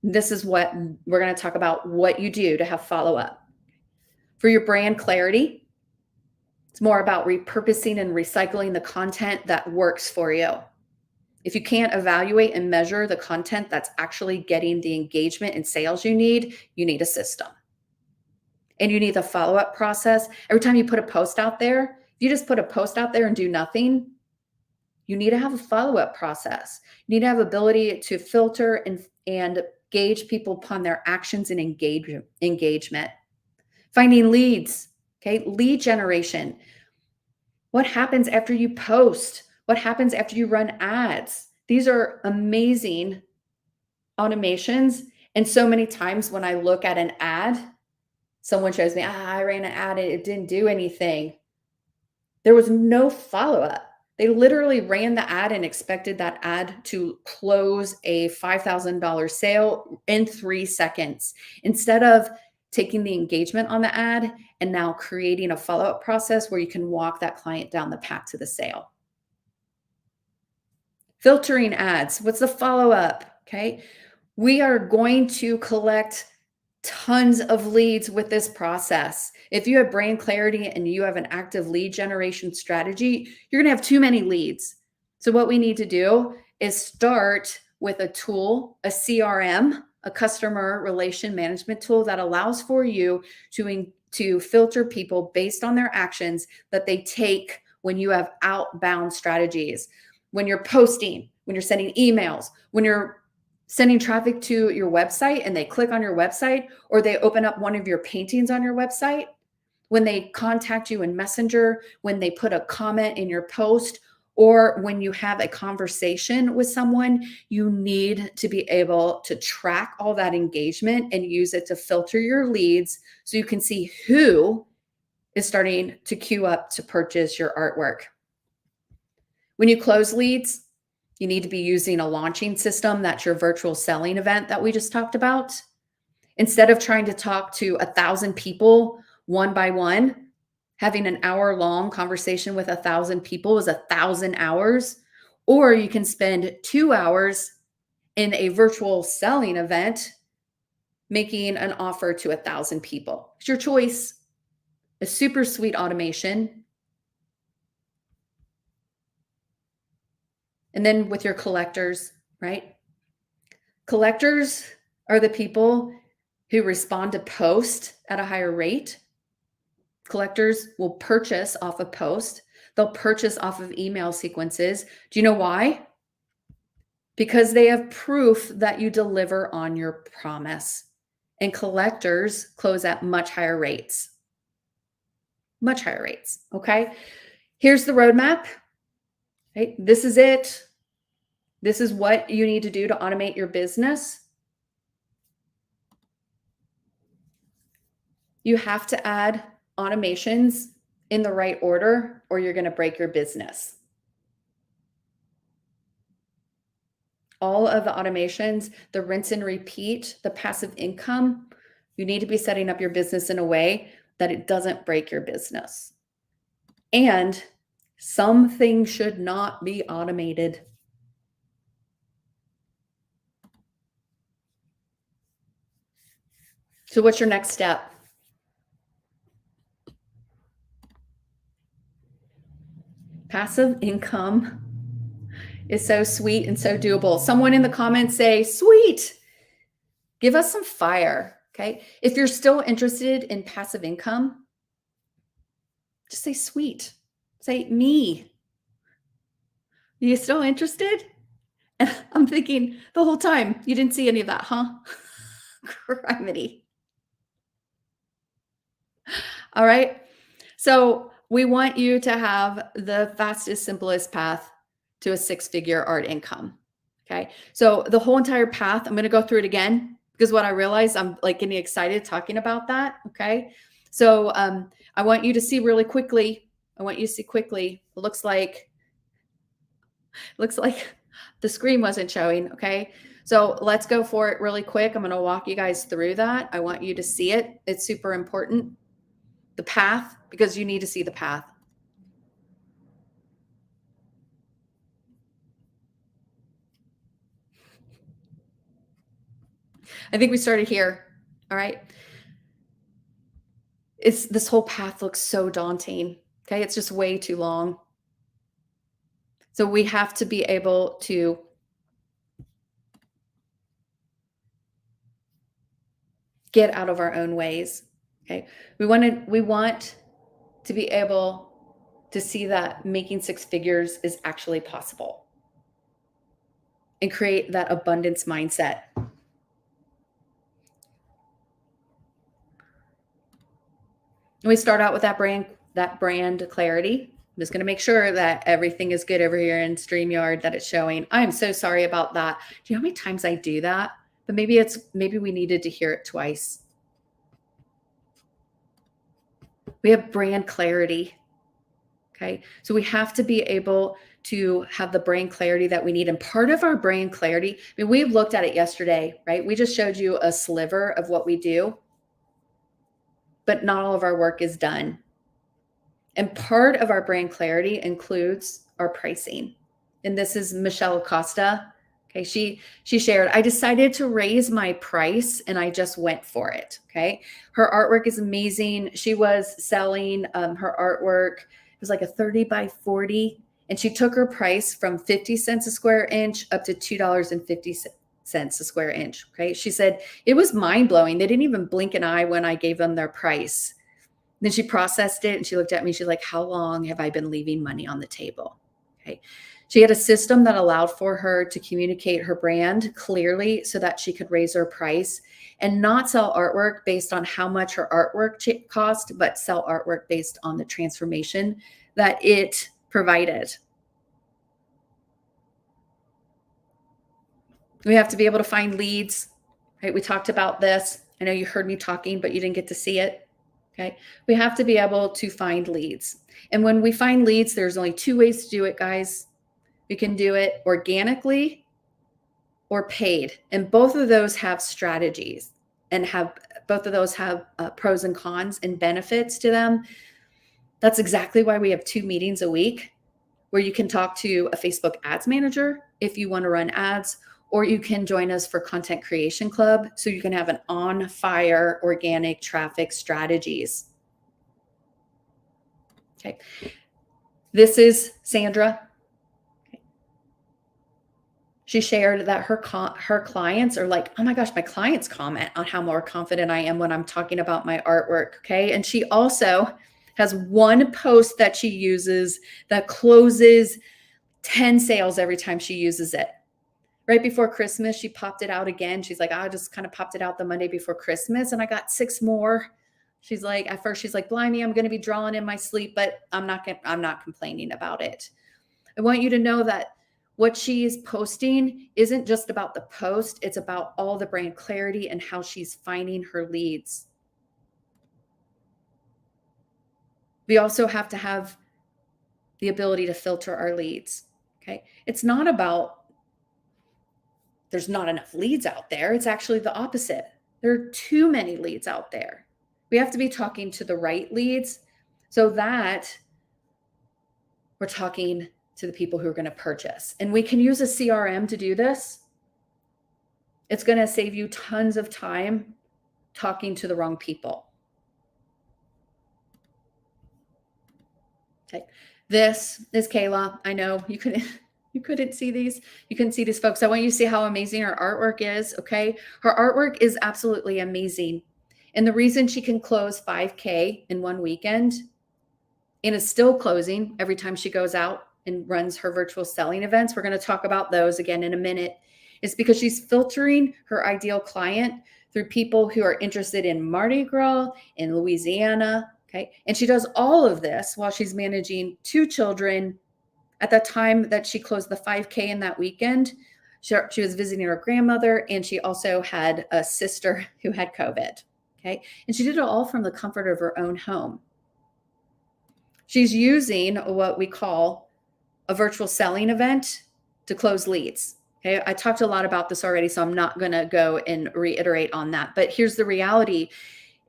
This is what we're going to talk about, what you do to have follow-up. For your brand clarity, it's more about repurposing and recycling the content that works for you. If you can't evaluate and measure the content that's actually getting the engagement and sales you need a system. And you need the follow-up process. Every time you put a post out there, if you just put a post out there and do nothing, you need to have a follow-up process. You need to have ability to filter and gauge people upon their actions and engagement. Finding leads, okay? Lead generation. What happens after you post? What happens after you run ads? These are amazing automations. And so many times when I look at an ad, someone shows me, I ran an ad and it didn't do anything. There was no follow-up. They literally ran the ad and expected that ad to close a $5,000 sale in 3 seconds. Instead of taking the engagement on the ad and now creating a follow-up process where you can walk that client down the path to the sale. Filtering ads. What's the follow-up? Okay. We are going to collect tons of leads with this process. If you have brand clarity and you have an active lead generation strategy, you're going to have too many leads. So what we need to do is start with a tool, a CRM, a customer relation management tool that allows for you to filter people based on their actions that they take when you have outbound strategies. When you're posting, when you're sending emails, when you're sending traffic to your website and they click on your website, or they open up one of your paintings on your website, when they contact you in Messenger, when they put a comment in your post, or when you have a conversation with someone, you need to be able to track all that engagement and use it to filter your leads so you can see who is starting to queue up to purchase your artwork. When you close leads, you need to be using a launching system. That's your virtual selling event that we just talked about. Instead of trying to talk to 1,000 people one by one, having an hour-long conversation with 1,000 people is 1,000 hours. Or you can spend 2 hours in a virtual selling event making an offer to 1,000 people. It's your choice. A super sweet automation. And then with your collectors, right? Collectors are the people who respond to post at a higher rate. Collectors will purchase off a post. They'll purchase off of email sequences. Do you know why? Because they have proof that you deliver on your promise. And collectors close at much higher rates. Much higher rates, okay? Here's the roadmap. Right? This is it. This is what you need to do to automate your business. You have to add automations in the right order or you're going to break your business. All of the automations, the rinse and repeat, the passive income, you need to be setting up your business in a way that it doesn't break your business. And some things should not be automated. So what's your next step? Passive income is so sweet and so doable. Someone in the comments say, sweet. Give us some fire, okay? If you're still interested in passive income, just say sweet. Say me. Are you still interested? And I'm thinking the whole time, you didn't see any of that, huh? Criminy. All right. So we want you to have the fastest, simplest path to a 6-figure art income. Okay. So the whole entire path, I'm going to go through it again because what I realized, I'm like getting excited talking about that. Okay. So I want you to see really quickly. It looks like the screen wasn't showing. Okay. So let's go for it really quick. I'm going to walk you guys through that. I want you to see it. It's super important. The path, because you need to see the path. I think we started here. All right. This whole path looks so daunting. Okay. It's just way too long. So we have to be able to get out of our own ways. Okay. We want to be able to see that making six figures is actually possible and create that abundance mindset. And we start out with that brand clarity. I'm just going to make sure that everything is good over here in StreamYard, that it's showing. I'm so sorry about that. Do you know how many times I do that? But maybe we needed to hear it twice. We have brand clarity. Okay. So we have to be able to have the brand clarity that we need. And part of our brand clarity, I mean, we looked at it yesterday, right? We just showed you a sliver of what we do, but not all of our work is done. And part of our brand clarity includes our pricing. And this is Michelle Acosta. Okay, she shared, I decided to raise my price and I just went for it. Okay, her artwork is amazing. She was selling her artwork. It was like a 30 by 40. And she took her price from 50 cents a square inch up to $2.50 a square inch. Okay, she said it was mind blowing. They didn't even blink an eye when I gave them their price. Then she processed it and she looked at me. She's like, how long have I been leaving money on the table? Okay. She had a system that allowed for her to communicate her brand clearly so that she could raise her price and not sell artwork based on how much her artwork cost, but sell artwork based on the transformation that it provided. We have to be able to find leads, right? We talked about this. I know you heard me talking, but you didn't get to see it. Okay. We have to be able to find leads. And when we find leads, there's only two ways to do it, guys. We can do it organically or paid. And both of those have strategies and both of those have pros and cons and benefits to them. That's exactly why we have 2 meetings a week where you can talk to a Facebook ads manager if you want to run ads, or you can join us for Content Creation Club so you can have an on-fire organic traffic strategies. Okay. This is Sandra. Okay. She shared that her clients are like, oh my gosh, my clients comment on how more confident I am when I'm talking about my artwork. Okay. And she also has one post that she uses that closes 10 sales every time she uses it. Right before Christmas, she popped it out again. She's like, I just kind of popped it out the Monday before Christmas and I got 6 more. She's like, at first she's like, blimey, I'm going to be drawing in my sleep, but I'm not complaining about it. I want you to know that what she is posting isn't just about the post. It's about all the brand clarity and how she's finding her leads. We also have to have the ability to filter our leads. Okay. It's not about there's not enough leads out there. It's actually the opposite. There are too many leads out there. We have to be talking to the right leads so that we're talking to the people who are going to purchase. And we can use a CRM to do this. It's going to save you tons of time talking to the wrong people. Okay. This is Kayla. I know you couldn't see these. You couldn't see these folks. I want you to see how amazing her artwork is. Okay. Her artwork is absolutely amazing. And the reason she can close 5K in one weekend and is still closing every time she goes out and runs her virtual selling events, we're going to talk about those again in a minute, is because she's filtering her ideal client through people who are interested in Mardi Gras in Louisiana. Okay. And she does all of this while she's managing 2 children. At the time that she closed the 5K in that weekend, she was visiting her grandmother, and she also had a sister who had COVID. Okay. And she did it all from the comfort of her own home. She's using what we call a virtual selling event to close leads. Okay. I talked a lot about this already, so I'm not going to go and reiterate on that. But here's the reality.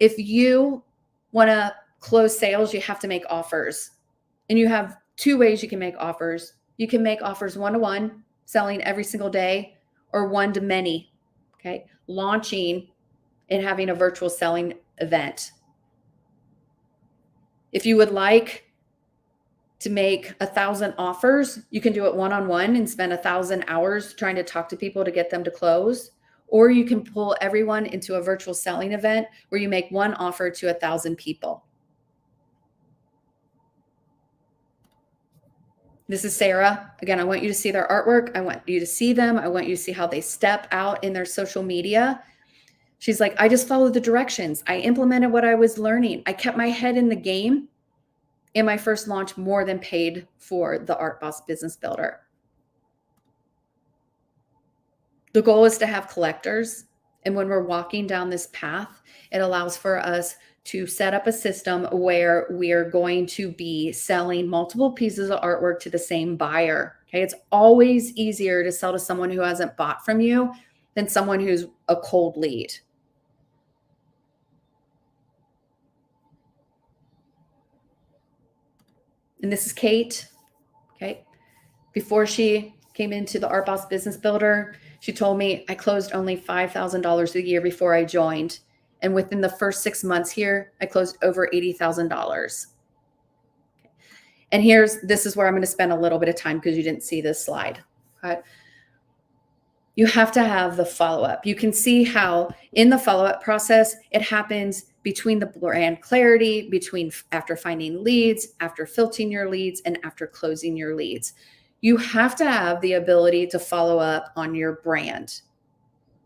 If you want to close sales, you have to make offers. And you have two ways you can make offers. You can make offers one-to-one, selling every single day, or one-to-many. Okay. Launching and having a virtual selling event. If you would like to make 1,000 offers, you can do it one-on-one and spend 1,000 hours trying to talk to people to get them to close. Or you can pull everyone into a virtual selling event where you make one offer to 1,000 people. This is Sarah. Again, I want you to see their artwork. I want you to see them. I want you to see how they step out in their social media. She's like, I just followed the directions. I implemented what I was learning. I kept my head in the game. And my first launch more than paid for the Art Boss Business Builder. The goal is to have collectors. And when we're walking down this path, it allows for us to set up a system where we are going to be selling multiple pieces of artwork to the same buyer. Okay. It's always easier to sell to someone who hasn't bought from you than someone who's a cold lead. And this is Kate. Okay. Before she came into the Art Boss Business Builder, she told me I closed only $5,000 a year before I joined. And within the first 6 months here, I closed over $80,000. And this is where I'm going to spend a little bit of time because you didn't see this slide. Okay. You have to have the follow-up. You can see how in the follow-up process, it happens between the brand clarity, after finding leads, after filtering your leads, and after closing your leads. You have to have the ability to follow up on your brand.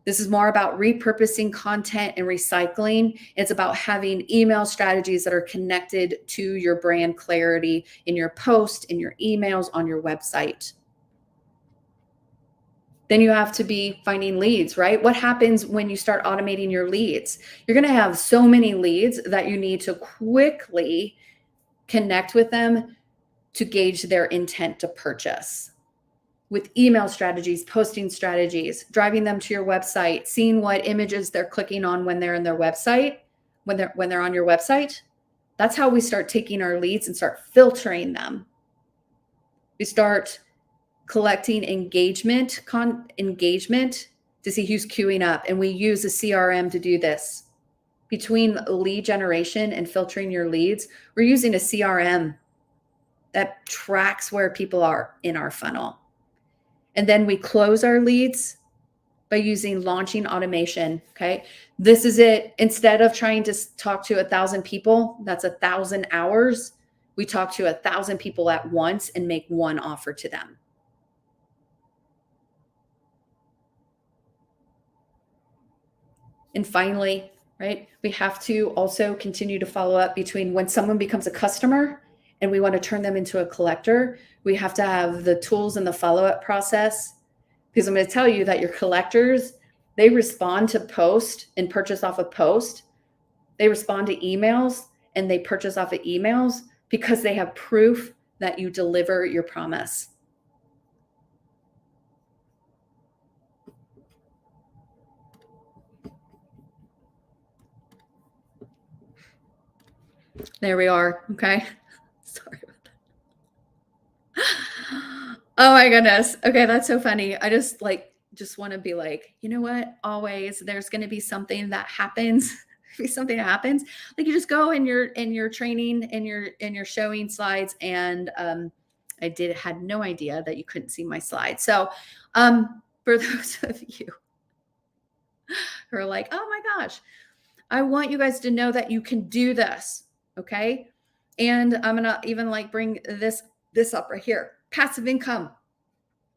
This is more about repurposing content and recycling. It's about having email strategies that are connected to your brand clarity in your post, in your emails, on your website. Then you have to be finding leads, right? What happens when you start automating your leads? You're going to have so many leads that you need to quickly connect with them to gauge their intent to purchase. With email strategies, posting strategies, driving them to your website, seeing what images they're clicking on when they're in their website, when they're on your website. That's how we start taking our leads and start filtering them. We start collecting engagement to see who's queuing up. And we use a CRM to do this. Between lead generation and filtering your leads, we're using a CRM that tracks where people are in our funnel. And then we close our leads by using launching automation. Okay. This is it. Instead of trying to talk to 1,000 people, that's 1,000 hours. We talk to 1,000 people at once and make one offer to them. And finally, right, we have to also continue to follow up between when someone becomes a customer and we want to turn them into a collector. We have to have the tools and the follow-up process, because I'm going to tell you that your collectors, they respond to post and purchase off of post. They respond to emails and they purchase off of emails because they have proof that you deliver your promise. There we are. Okay. Sorry about that. Oh my goodness. Okay. That's so funny. I just want to be like, you know what? Always there's going to be something that happens. Something that happens. Like you just go in your training and you're showing slides. And I had no idea that you couldn't see my slides. So for those of you who are like, oh my gosh, I want you guys to know that you can do this. Okay. And I'm going to even bring this up right here. Passive income.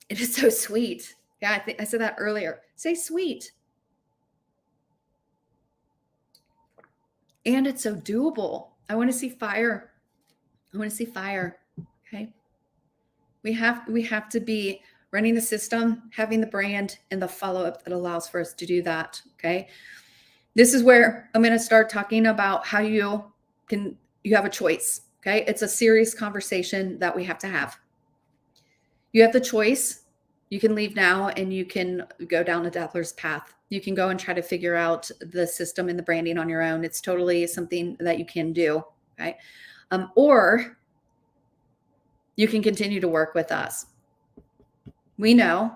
It is so sweet. Yeah. I think I said that earlier. Say sweet. And it's so doable. I want to see fire. I want to see fire. Okay. We have to be running the system, having the brand and the follow-up that allows for us to do that. Okay. This is where I'm going to start talking about how you have a choice. Okay. It's a serious conversation that we have to have. You have the choice. You can leave now and you can go down a Dappler's path. You can go and try to figure out the system and the branding on your own. It's totally something that you can do. Okay. Or you can continue to work with us. We know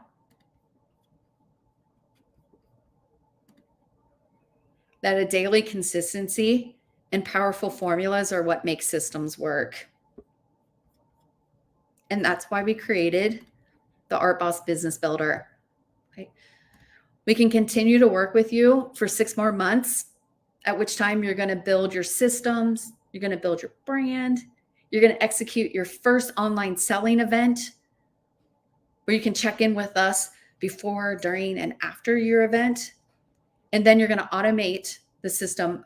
that a daily consistency and powerful formulas are what make systems work. And that's why we created the Art Boss Business Builder. Okay. We can continue to work with you for 6 more months, at which time you're going to build your systems, you're going to build your brand, you're going to execute your first online selling event where you can check in with us before, during, and after your event. And then you're going to automate the system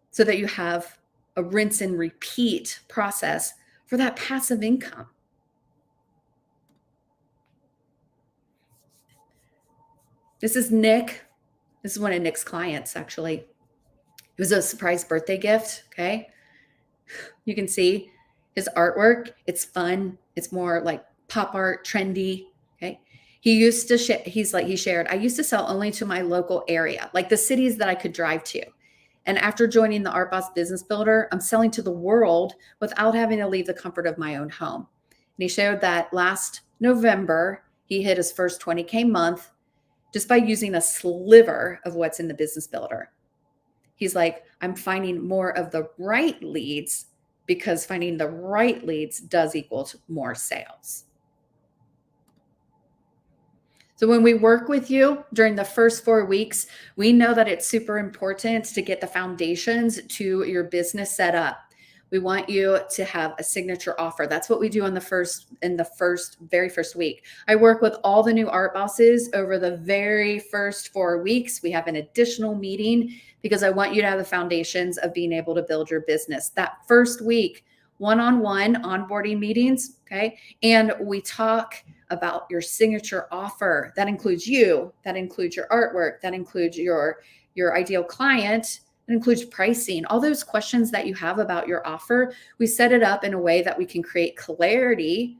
so that you have a rinse and repeat process for that passive income. This is Nick. This is one of Nick's clients, actually. It was a surprise birthday gift. Okay. You can see his artwork. It's fun. It's more like pop art, trendy. Okay. He used to he shared, I used to sell only to my local area, like the cities that I could drive to. And after joining the Art Boss Business Builder, I'm selling to the world without having to leave the comfort of my own home. And he showed that last November, he hit his first 20K month just by using a sliver of what's in the Business Builder. He's like, I'm finding more of the right leads because finding the right leads does equal to more sales. So when we work with you during the first 4 weeks, we know that it's super important to get the foundations to your business set up. We want you to have a signature offer. That's what we do in the very first week. I work with all the new art bosses over the very first 4 weeks. We have an additional meeting because I want you to have the foundations of being able to build your business. That first week, one-on-one onboarding meetings, okay? And we talk about your signature offer. That includes you, that includes your artwork, that includes your ideal client, that includes pricing, all those questions that you have about your offer. We set it up in a way that we can create clarity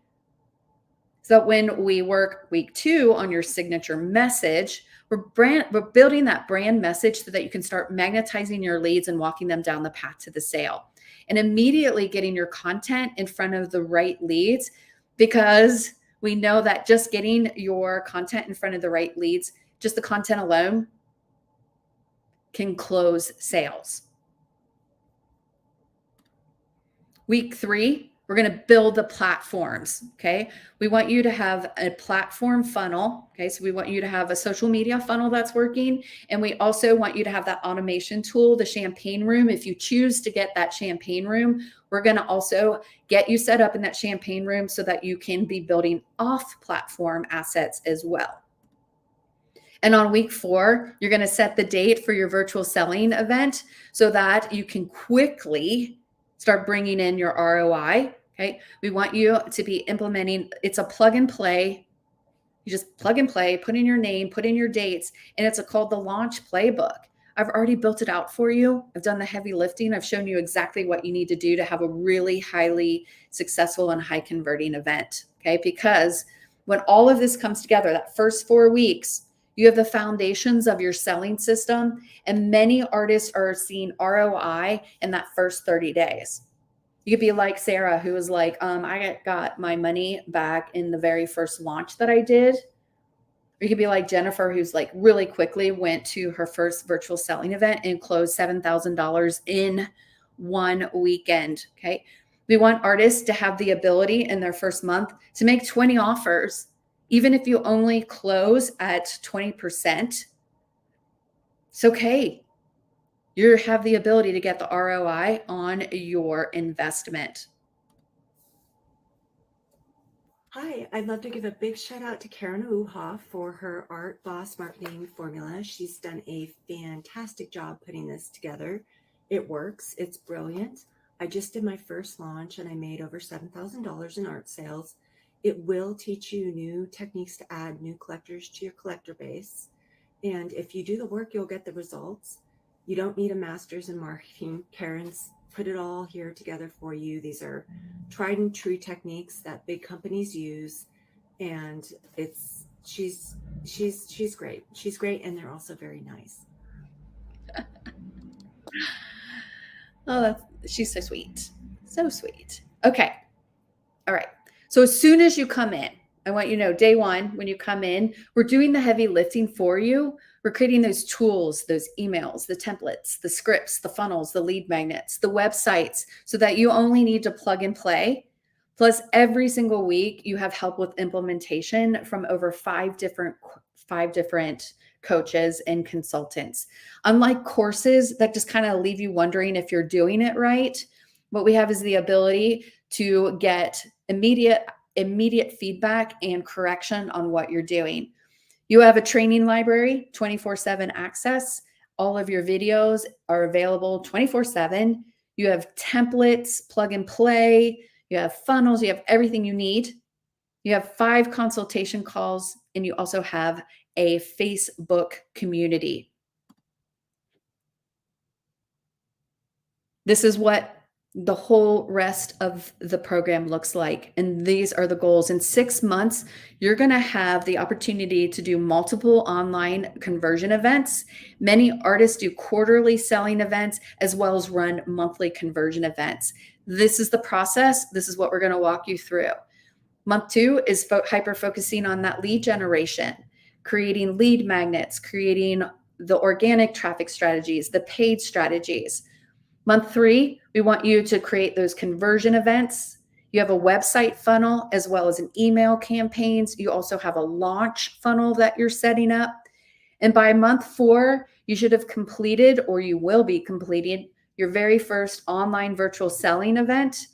so that when we work week 2 on your signature message, we're building that brand message so that you can start magnetizing your leads and walking them down the path to the sale. And immediately getting your content in front of the right leads, because we know that just getting your content in front of the right leads, just the content alone, can close sales. Week 3, we're going to build the platforms. Okay. We want you to have a platform funnel. Okay. So we want you to have a social media funnel that's working. And we also want you to have that automation tool, the champagne room. If you choose to get that champagne room, we're going to also get you set up in that champagne room so that you can be building off-platform assets as well. And on week 4, you're going to set the date for your virtual selling event so that you can quickly start bringing in your ROI. Okay. We want you to be implementing, it's a plug and play. You just plug and play, put in your name, put in your dates, and it's called the Launch Playbook. I've already built it out for you. I've done the heavy lifting. I've shown you exactly what you need to do to have a really highly successful and high converting event. Okay. Because when all of this comes together, that first 4 weeks, you have the foundations of your selling system, and many artists are seeing ROI in that first 30 days. You could be like Sarah, who was like, I got my money back in the very first launch that I did. Or you could be like Jennifer, who's like really quickly went to her first virtual selling event and closed $7,000 in one weekend. Okay. We want artists to have the ability in their first month to make 20 offers. Even if you only close at 20%, it's okay. You have the ability to get the ROI on your investment. Hi, I'd love to give a big shout out to Karen Uha for her Art Boss marketing formula. She's done a fantastic job putting this together. It works. It's brilliant. I just did my first launch and I made over $7,000 in art sales. It will teach you new techniques to add new collectors to your collector base. And if you do the work, you'll get the results. You don't need a master's in marketing. Karen's put it all here together for you. These are tried and true techniques that big companies use. And it's she's great. She's great, and they're also very nice. Oh, she's so sweet. So sweet. Okay. All right. So as soon as you come in, I want you to know day one, when you come in, we're doing the heavy lifting for you. We're creating those tools, those emails, the templates, the scripts, the funnels, the lead magnets, the websites, so that you only need to plug and play. Plus, every single week, you have help with implementation from over five different coaches and consultants. Unlike courses that just kind of leave you wondering if you're doing it right, what we have is the ability to get immediate feedback and correction on what you're doing. You have a training library, 24/7 access. All of your videos are available 24/7. You have templates, plug and play. You have funnels. You have everything you need. You have 5 consultation calls, and you also have a Facebook community. This is what the whole rest of the program looks like. And these are the goals. In 6 months, you're going to have the opportunity to do multiple online conversion events. Many artists do quarterly selling events as well as run monthly conversion events. This is the process. This is what we're going to walk you through. Month 2 is hyper focusing on that lead generation, creating lead magnets, creating the organic traffic strategies, the paid strategies. Month 3, we want you to create those conversion events. You have a website funnel as well as an email campaigns. You also have a launch funnel that you're setting up. And by month 4, you should have completed, or you will be completing, your very first online virtual selling event,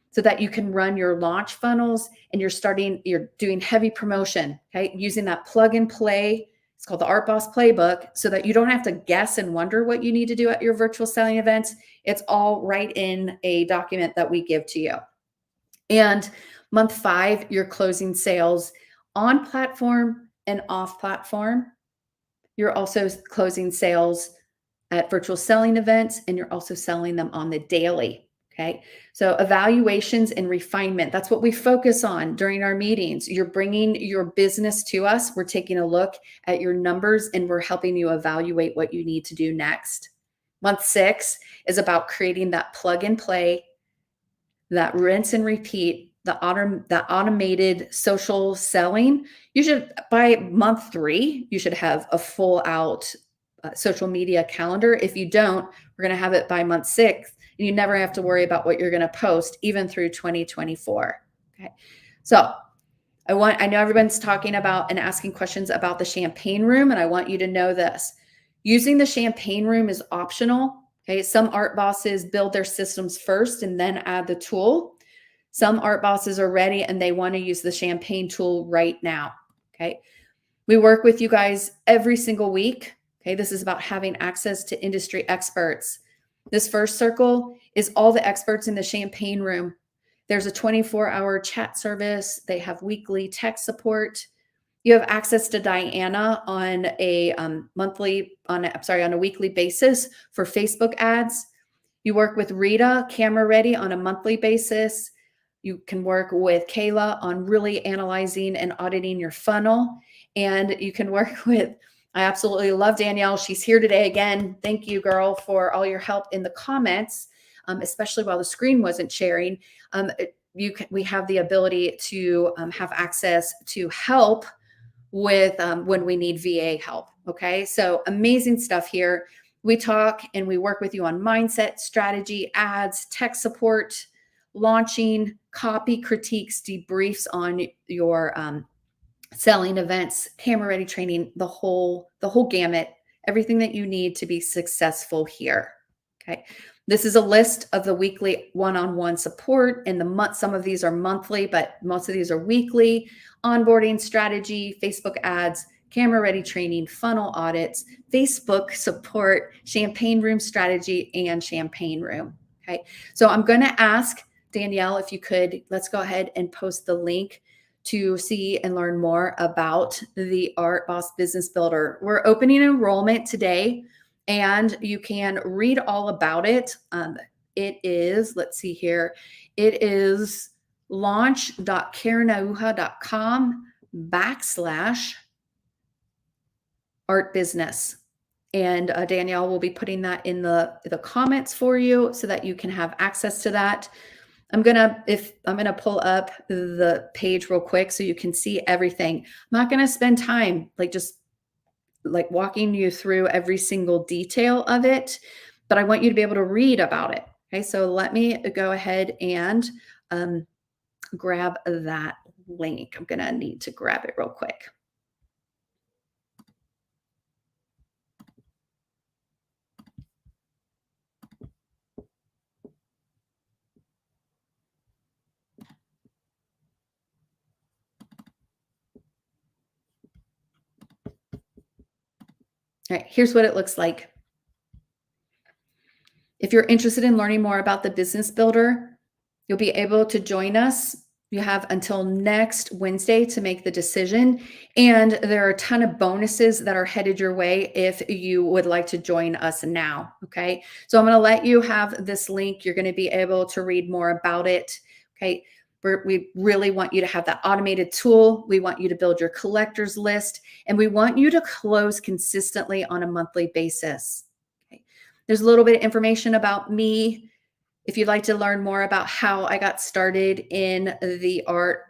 so that you can run your launch funnels and you're doing heavy promotion, okay? Using that plug and play. It's called the Art Boss Playbook, so that you don't have to guess and wonder what you need to do at your virtual selling events. It's all right in a document that we give to you. And month 5, you're closing sales on platform and off platform. You're also closing sales at virtual selling events, and you're also selling them on the daily. Okay. So evaluations and refinement, that's what we focus on during our meetings. You're bringing your business to us. We're taking a look at your numbers and we're helping you evaluate what you need to do next. Month 6 is about creating that plug and play, that rinse and repeat, the automated social selling. You should, by month 3, you should have a full out social media calendar. If you don't, we're going to have it by month 6. And you never have to worry about what you're going to post, even through 2024. Okay. So I know everyone's talking about and asking questions about the champagne room. And I want you to know this. Using the champagne room is optional. Okay. Some art bosses build their systems first and then add the tool. Some art bosses are ready and they want to use the champagne tool right now. Okay. We work with you guys every single week. Okay. This is about having access to industry experts. This first circle is all the experts in the champagne room. There's a 24-hour chat service. They have weekly tech support. You have access to Diana on a weekly basis for Facebook ads. You work with Rita, Camera Ready, on a monthly basis. You can work with Kayla on really analyzing and auditing your funnel. And you can work with, I absolutely love Danielle. She's here today again. Thank you, girl, for all your help in the comments, especially while the screen wasn't sharing. We have the ability to have access to help with when we need VA help. Okay, so amazing stuff here. We talk and we work with you on mindset, strategy, ads, tech support, launching, copy critiques, debriefs on your selling events, camera ready training, the whole gamut, everything that you need to be successful here. Okay. This is a list of the weekly one-on-one support, and some of these are monthly, but most of these are weekly. Onboarding strategy, Facebook ads, camera ready training, funnel audits, Facebook support, champagne room strategy, and champagne room. Okay. So I'm going to ask Danielle, if you could, let's go ahead and post the link to see and learn more about the Art Boss Business Builder. We're opening enrollment today, and you can read all about it. It is, let's see here, it is launch.karenauha.com art business. And Danielle will be putting that in the comments for you so that you can have access to that. I'm gonna pull up the page real quick so you can see everything. I'm not gonna spend time just walking you through every single detail of it, but I want you to be able to read about it. Okay, so let me go ahead and grab that link. I'm gonna need to grab it real quick. All right, here's what it looks like. If you're interested in learning more about the Business Builder, you'll be able to join us. You have until next Wednesday to make the decision. And there are a ton of bonuses that are headed your way if you would like to join us now. Okay. So I'm going to let you have this link. You're going to be able to read more about it. Okay. We really want you to have that automated tool. We want you to build your collectors list, and we want you to close consistently on a monthly basis. Okay. There's a little bit of information about me. If you'd like to learn more about how I got started in the art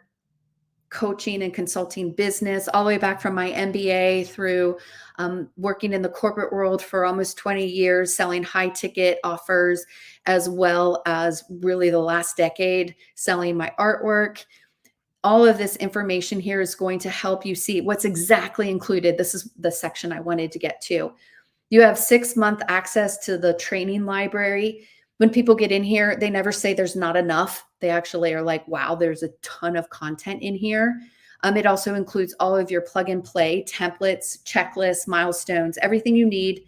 coaching and consulting business, all the way back from my MBA through working in the corporate world for almost 20 years, selling high ticket offers, as well as really the last decade selling my artwork. All of this information here is going to help you see what's exactly included. This is the section I wanted to get to. You have 6-month access to the training library. When people get in here, they never say there's not enough. They actually are like, wow, there's a ton of content in here. It also includes all of your plug and play templates, checklists, milestones, everything you need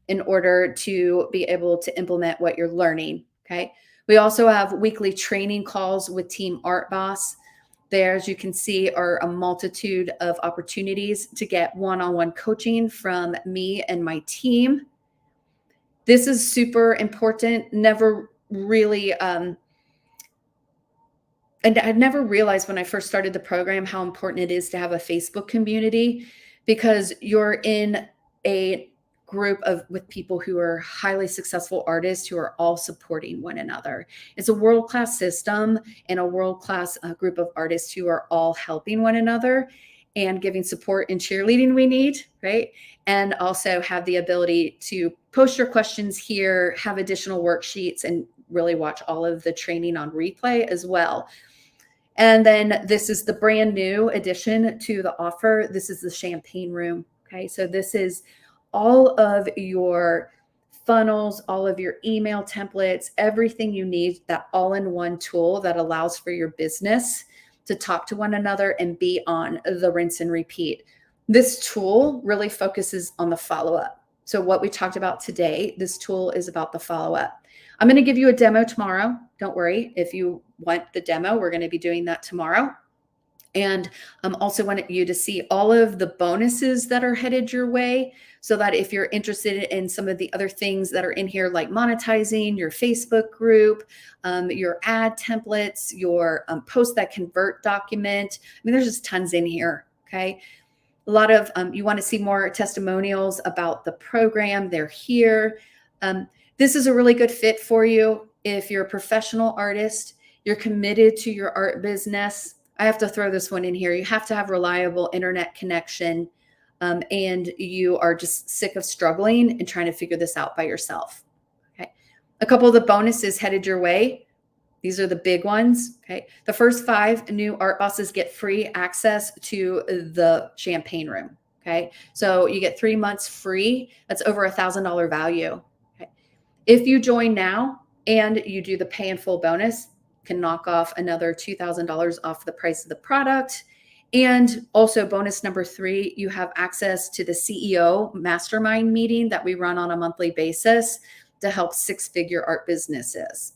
in order to be able to implement what you're learning. Okay. We also have weekly training calls with Team Art Boss. There, as you can see, are a multitude of opportunities to get one-on-one coaching from me and my team. This is super important. Never really, and I never realized when I first started the program how important it is to have a Facebook community, because you're in a group with people who are highly successful artists who are all supporting one another. It's a world-class system and a world-class group of artists who are all helping one another and giving support and cheerleading we need, right? And also have the ability to post your questions here, have additional worksheets, and really watch all of the training on replay as well. And then this is the brand new addition to the offer. This is the champagne room. Okay. So this is all of your funnels, all of your email templates, everything you need, that all-in-one tool that allows for your business to talk to one another and be on the rinse and repeat. This tool really focuses on the follow-up. So what we talked about today, this tool is about the follow-up. I'm going to give you a demo tomorrow. Don't worry. If you want the demo, we're going to be doing that tomorrow. And also wanted you to see all of the bonuses that are headed your way, so that if you're interested in some of the other things that are in here, like monetizing your Facebook group, your ad templates, your post that convert document. I mean, there's just tons in here. Okay. A lot of, you want to see more testimonials about the program, they're here. This is a really good fit for you if you're a professional artist, you're committed to your art business. I have to throw this one in here. You have to have reliable internet connection, and you are just sick of struggling and trying to figure this out by yourself. Okay. A couple of the bonuses headed your way. These are the big ones. Okay. The first 5 new art bosses get free access to the champagne room. Okay. So you get 3 months free. That's over $1,000 value. Okay. If you join now and you do the pay in full bonus, can knock off another $2,000 off the price of the product. And also bonus number 3, you have access to the CEO mastermind meeting that we run on a monthly basis to help 6-figure art businesses.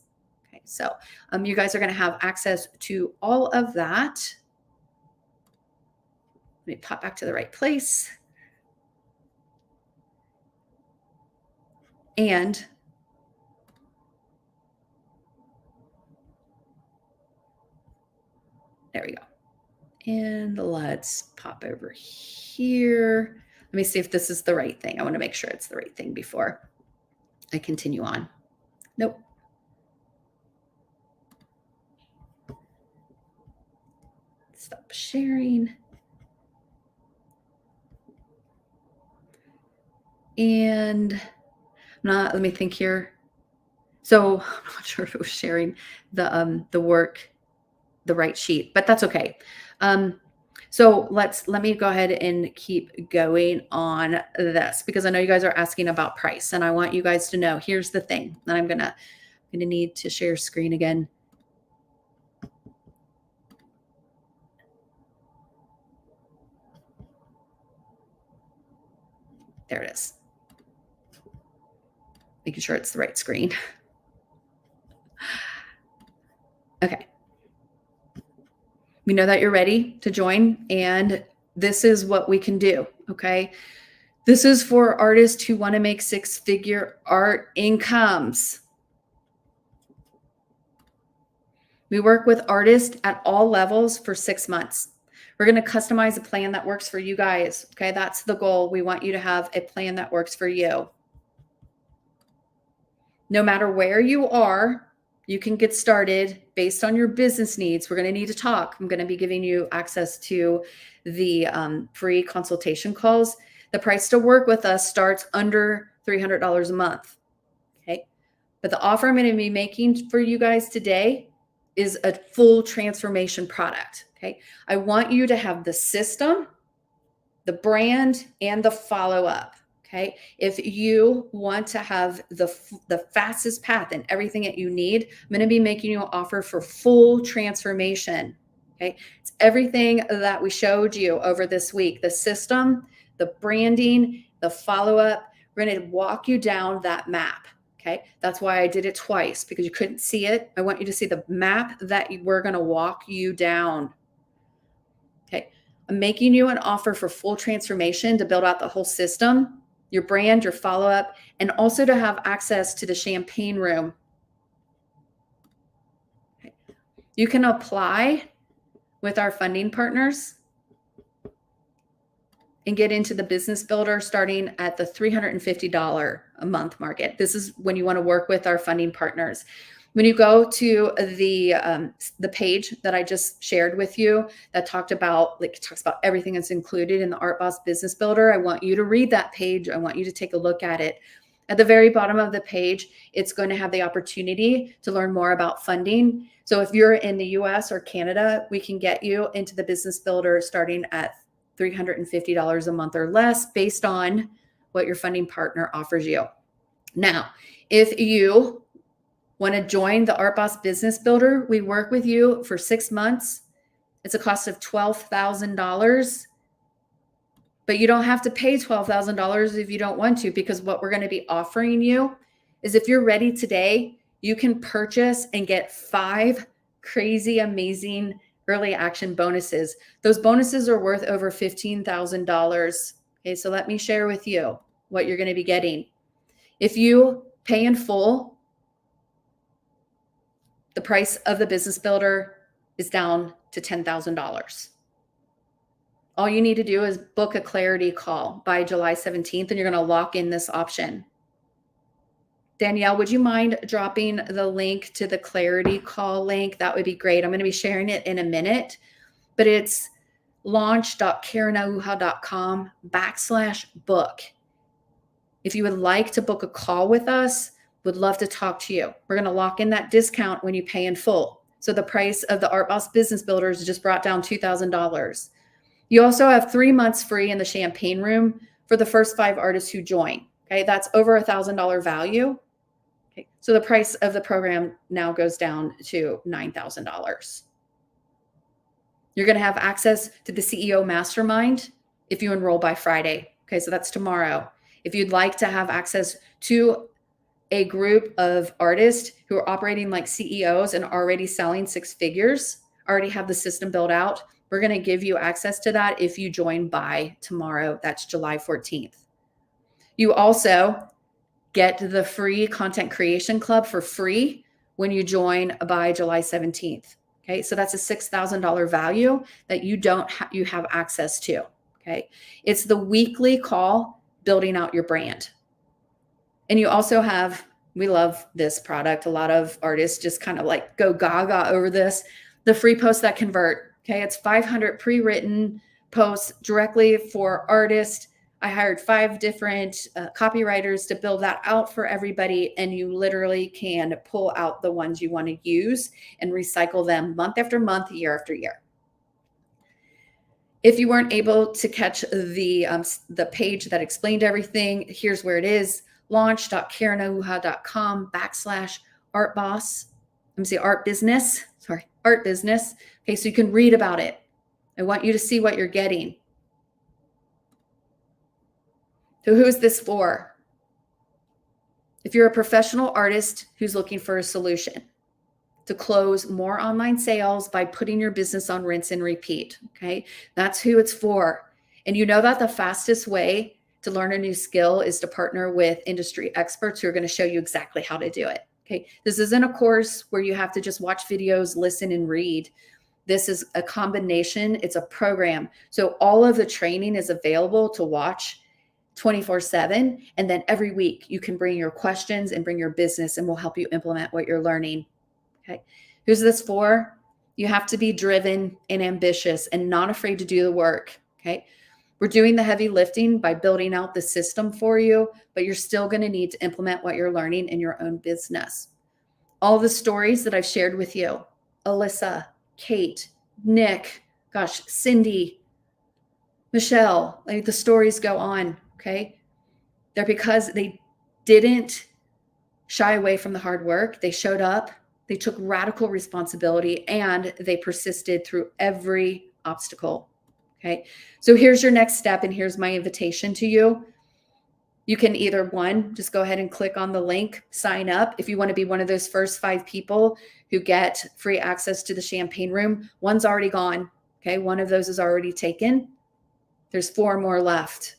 Okay, so you guys are going to have access to all of that. Let me pop back to the right place. And there we go. And let's pop over here. Let me see if this is the right thing. I want to make sure it's the right thing before I continue on. Nope. Stop sharing. And let me think here. So I'm not sure if it was sharing the work, the right sheet, but that's okay. So let me go ahead and keep going on this, because I know you guys are asking about price, and I want you guys to know, here's the thing. And I'm gonna need to share screen again. There it is. Making sure it's the right screen. Okay. We know that you're ready to join, and this is what we can do, okay? This is for artists who want to make six-figure art incomes. We work with artists at all levels for 6 months. We're going to customize a plan that works for you guys, okay? That's the goal. We want you to have a plan that works for you. No matter where you are, you can get started based on your business needs. We're going to need to talk. I'm going to be giving you access to the free consultation calls. The price to work with us starts under $300 a month. Okay. But the offer I'm going to be making for you guys today is a full transformation product. Okay. I want you to have the system, the brand, and the follow-up. Okay. If you want to have the fastest path and everything that you need, I'm going to be making you an offer for full transformation. Okay. It's everything that we showed you over this week, the system, the branding, the follow-up. We're going to walk you down that map. Okay. That's why I did it twice, because you couldn't see it. I want you to see the map that we're going to walk you down. Okay. I'm making you an offer for full transformation to build out the whole system, your brand, your follow-up, and also to have access to the champagne room. Okay. You can apply with our funding partners and get into the business builder starting at the $350 a month market. This is when you want to work with our funding partners. When you go to the page that I just shared with you that talks about everything that's included in the Art Boss Business Builder, I want you to read that page. I want you to take a look at it. At the very bottom of the page, it's going to have the opportunity to learn more about funding. So if you're in the US or Canada, we can get you into the Business Builder starting at $350 a month or less based on what your funding partner offers you. Now, if you want to join the Art Boss Business Builder, we work with you for 6 months. It's a cost of $12,000, but you don't have to pay $12,000 if you don't want to, because what we're going to be offering you is, if you're ready today, you can purchase and get 5 crazy, amazing early action bonuses. Those bonuses are worth over $15,000. Okay, so let me share with you what you're going to be getting. If you pay in full, the price of the Business Builder is down to $10,000. All you need to do is book a clarity call by July 17th, and you're going to lock in this option. Danielle, would you mind dropping the link to the clarity call link? That would be great. I'm going to be sharing it in a minute, but it's launch.karenahuja.com/book. If you would like to book a call with us, would love to talk to you. We're going to lock in that discount when you pay in full. So the price of the Art Boss Business Builder is just brought down $2,000. You also have 3 months free in the champagne room for the first 5 artists who join. Okay, that's over $1,000 value. Okay, so the price of the program now goes down to $9,000. You're going to have access to the CEO Mastermind if you enroll by Friday. Okay, so that's tomorrow. If you'd like to have access to a group of artists who are operating like CEOs and already selling 6 figures, already have the system built out, we're going to give you access to that if you join by tomorrow. That's July 14th. You also get the free Content Creation Club for free when you join by July 17th. Okay, so that's a $6,000 value that you have access to. Okay. It's the weekly call building out your brand. And you also have, we love this product. A lot of artists just kind of like go gaga over this, the free posts that convert. Okay. It's 500 pre-written posts directly for artists. I hired 5 different copywriters to build that out for everybody. And you literally can pull out the ones you want to use and recycle them month after month, year after year. If you weren't able to catch the page that explained everything, here's where it is: launch.karenahuha.com/artboss. Let me see, art business. Okay, so you can read about it. I want you to see what you're getting. So who is this for? If you're a professional artist who's looking for a solution to close more online sales by putting your business on rinse and repeat, okay? That's who it's for. And you know that the fastest way to learn a new skill is to partner with industry experts who are going to show you exactly how to do it, okay? This isn't a course where you have to just watch videos, listen, and read. This is a combination. It's a program. So all of the training is available to watch 24/7. And then every week you can bring your questions and bring your business, and we'll help you implement what you're learning. Okay. Who's this for? You have to be driven and ambitious and not afraid to do the work. Okay. We're doing the heavy lifting by building out the system for you, but you're still going to need to implement what you're learning in your own business. All the stories that I've shared with you, Alyssa, Kate, Nick, gosh, Cindy, Michelle, like the stories go on. Okay. They're because they didn't shy away from the hard work. They showed up. They took radical responsibility, and they persisted through every obstacle. Okay. So here's your next step. And here's my invitation to you. You can either, one, just go ahead and click on the link, sign up. If you want to be one of those first 5 people who get free access to the champagne room, one's already gone. Okay. One of those is already taken. There's 4 more left.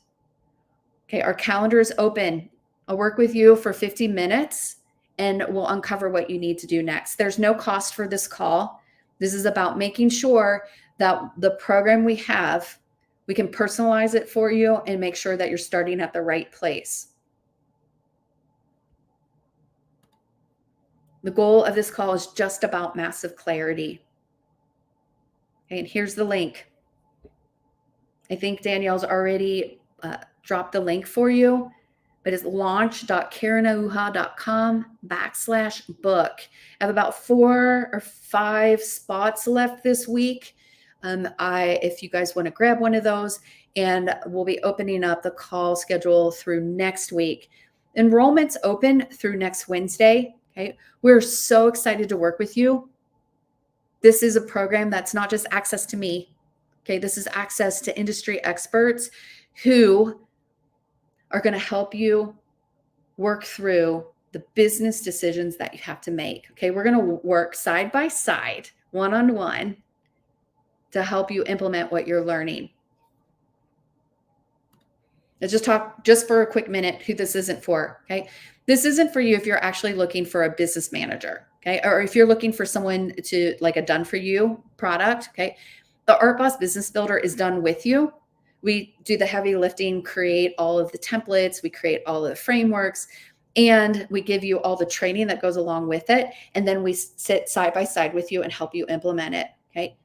Okay. Our calendar is open. I'll work with you for 50 minutes. And we'll uncover what you need to do next. There's no cost for this call. This is about making sure that the program we have, we can personalize it for you and make sure that you're starting at the right place. The goal of this call is just about massive clarity. Okay, and here's the link. I think Danielle's already dropped the link for you. But it's launch.karenahuha.com/book. I have about 4 or 5 spots left this week. If you guys want to grab one of those, and we'll be opening up the call schedule through next week. Enrollment's open through next Wednesday. Okay. We're so excited to work with you. This is a program that's not just access to me. Okay. This is access to industry experts who are going to help you work through the business decisions that you have to make. Okay. We're going to work side by side, one-on-one, to help you implement what you're learning. Let's just talk just for a quick minute who this isn't for. Okay. This isn't for you if you're actually looking for a business manager. Okay. Or if you're looking for someone to like a done for you product. Okay. The Art Boss Business Builder is done with you. We do the heavy lifting, create all of the templates, we create all of the frameworks, and we give you all the training that goes along with it. And then we sit side by side with you and help you implement it. Okay.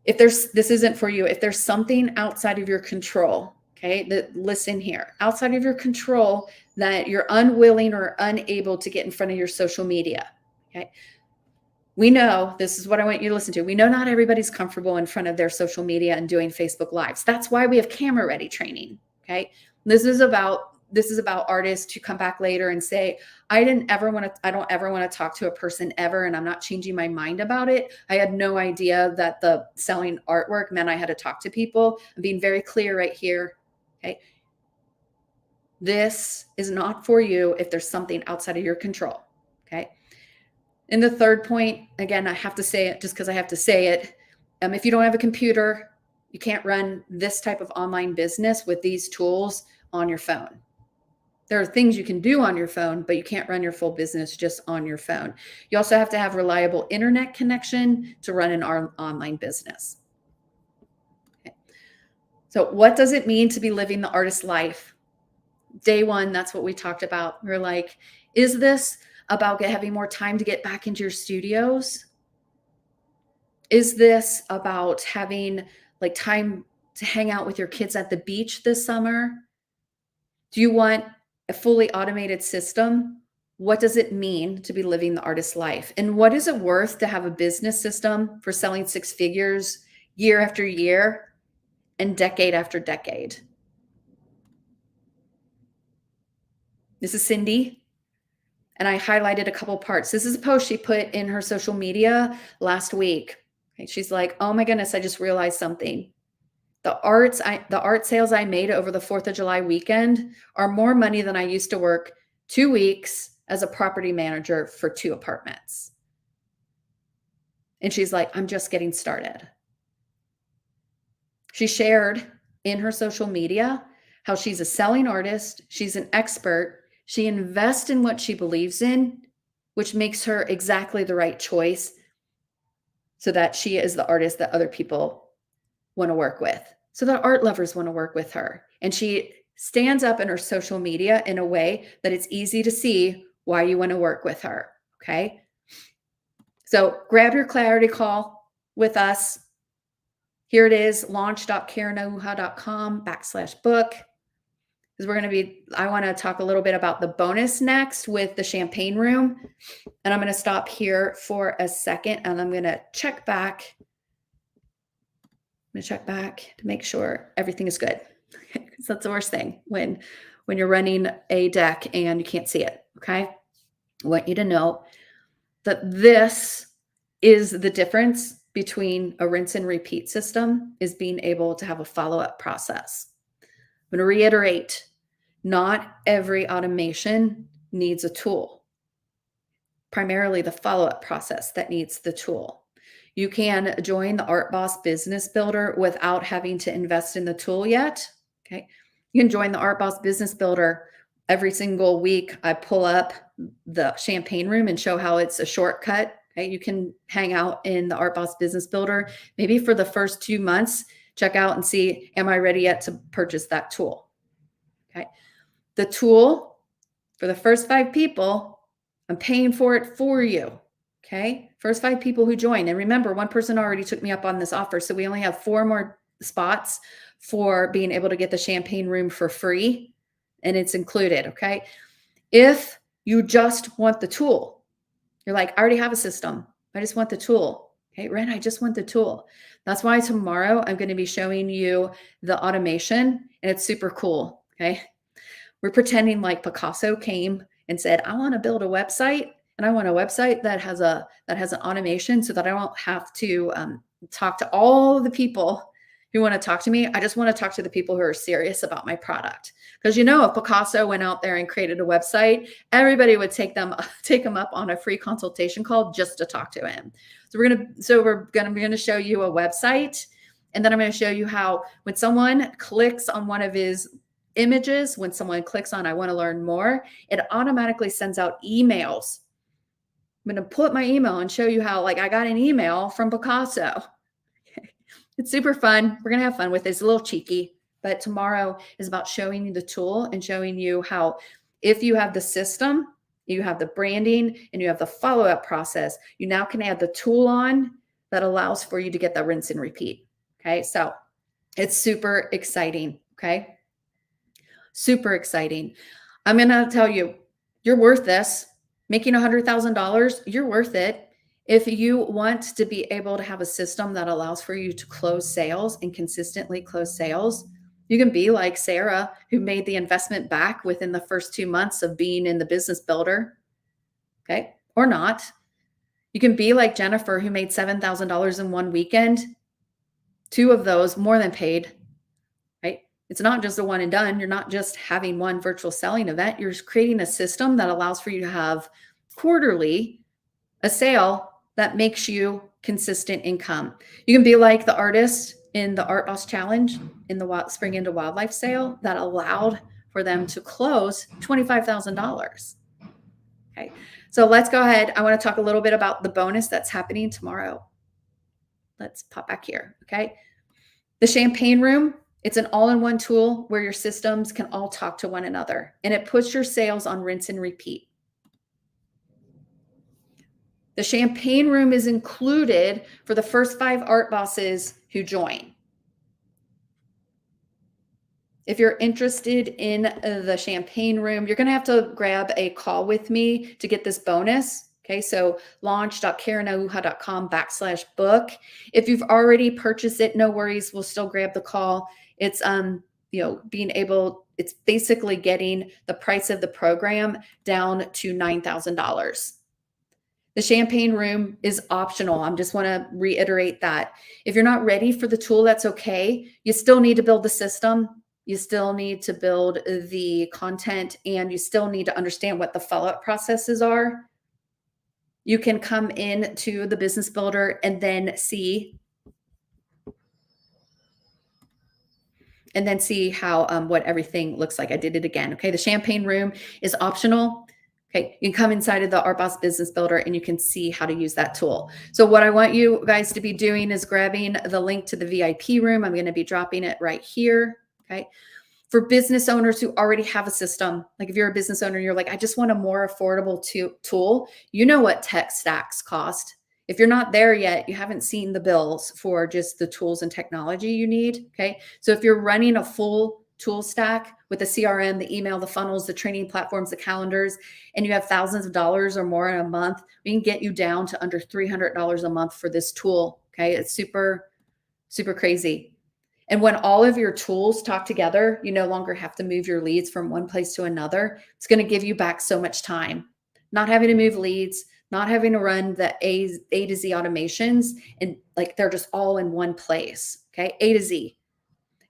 This isn't for you, if there's something outside of your control, okay, listen here, outside of your control that you're unwilling or unable to get in front of your social media. Okay. We know, this is what I want you to listen to. We know not everybody's comfortable in front of their social media and doing Facebook Lives. That's why we have camera ready training. Okay. This is about artists who come back later and say, I don't ever want to talk to a person ever. And I'm not changing my mind about it. I had no idea that the selling artwork meant I had to talk to people. I'm being very clear right here. Okay. This is not for you if there's something outside of your control. Okay. And the third point, again, I have to say it just because I have to say it. If you don't have a computer, you can't run this type of online business with these tools on your phone. There are things you can do on your phone, but you can't run your full business just on your phone. You also have to have reliable internet connection to run an online business. Okay. So what does it mean to be living the artist life? Day one, that's what we talked about. We're like, is this about having more time to get back into your studios? Is this about having like time to hang out with your kids at the beach this summer? Do you want a fully automated system? What does it mean to be living the artist life? And what is it worth to have a business system for selling six figures year after year and decade after decade? This is Cindy, and I highlighted a couple parts. This is a post she put in her social media last week. Okay, she's like, oh my goodness, I just realized something. The art sales I made over the 4th of July weekend are more money than I used to work 2 weeks as a property manager for 2 apartments. And she's like, I'm just getting started. She shared in her social media how she's a selling artist, she's an expert, she invests in what she believes in, which makes her exactly the right choice so that she is the artist that other people want to work with, so that art lovers want to work with her. And she stands up in her social media in a way that it's easy to see why you want to work with her. Okay. So grab your clarity call with us. Here it is, launch.karenauha.com/book. Because I want to talk a little bit about the bonus next with the champagne room. And I'm going to stop here for a second and I'm going to check back. I'm going to check back to make sure everything is good. Because that's the worst thing when you're running a deck and you can't see it. Okay. I want you to know that this is the difference between a rinse and repeat system, is being able to have a follow-up process. I'm going to reiterate, not every automation needs a tool. Primarily the follow-up process that needs the tool. You can join the Art Boss Business Builder without having to invest in the tool yet. Okay. You can join the Art Boss Business Builder every single week. I pull up the champagne room and show how it's a shortcut. Okay. You can hang out in the Art Boss Business Builder. Maybe for the first 2 months, check out and see, am I ready yet to purchase that tool? Okay. The tool for the first 5 people, I'm paying for it for you. Okay. First 5 people who join. And remember, one person already took me up on this offer. So we only have 4 more spots for being able to get the champagne room for free. And it's included. Okay. If you just want the tool, you're like, I already have a system. I just want the tool. Okay. Ren, I just want the tool. That's why tomorrow I'm going to be showing you the automation and it's super cool. Okay. We're pretending like Picasso came and said, I want to build a website. And I want a website that has an automation so that I don't have to talk to all the people who want to talk to me. I just want to talk to the people who are serious about my product. Because if Picasso went out there and created a website, everybody would take them up on a free consultation call just to talk to him. So we're going to show you a website, and then I'm going to show you how when someone clicks on one of his images, when someone clicks on I want to learn more, it automatically sends out emails. I'm going to pull up my email and show you how, I got an email from Picasso. Okay. It's super fun. We're going to have fun with it. It's a little cheeky, but tomorrow is about showing you the tool and showing you how, if you have the system, you have the branding, and you have the follow-up process, you now can add the tool on that allows for you to get that rinse and repeat. Okay. So it's super exciting. Okay. Super exciting. I'm going to tell you, you're worth this. Making $100,000, you're worth it. If you want to be able to have a system that allows for you to close sales and consistently close sales, you can be like Sarah, who made the investment back within the first 2 months of being in the Business Builder. Okay. Or not. You can be like Jennifer, who made $7,000 in one weekend. 2 of those more than paid. Right. It's not just a one and done. You're not just having one virtual selling event. You're creating a system that allows for you to have quarterly a sale that makes you consistent income. You can be like the artist in the Art Boss Challenge in the Spring into Wildlife sale that allowed for them to close $25,000. Okay. So let's go ahead. I want to talk a little bit about the bonus that's happening tomorrow. Let's pop back here. Okay. The champagne room It's an all-in-one tool where your systems can all talk to one another, and it puts your sales on rinse and repeat. The champagne room is included for the first 5 art bosses who join. If you're interested in the champagne room, you're going to have to grab a call with me to get this bonus. Okay, so launch.karenahuja.com/book. If you've already purchased it, no worries. We'll still grab the call. It's it's basically getting the price of the program down to $9,000. The champagne room is optional. I just want to reiterate that. If you're not ready for the tool, that's okay. You still need to build the system. You still need to build the content, and you still need to understand what the follow-up processes are. You can come in to the business builder and then see how what everything looks like. I did it again. Okay, the champagne room is optional. Okay, you can come inside of the Art Boss Business Builder and you can see how to use that tool. So what I want you guys to be doing is grabbing the link to the VIP room. I'm going to be dropping it right here. Okay. For business owners who already have a system, like if you're a business owner, you're like, I just want a more affordable tool. You know what tech stacks cost. If you're not there yet, you haven't seen the bills for just the tools and technology you need. Okay. So if you're running a full tool stack with the CRM, the email, the funnels, the training platforms, the calendars, and you have thousands of dollars or more in a month, we can get you down to under $300 a month for this tool. Okay. It's super, super crazy. And when all of your tools talk together, you no longer have to move your leads from one place to another. It's going to give you back so much time. Not having to move leads, not having to run the A to Z automations, and like they're just all in one place. Okay, A to Z.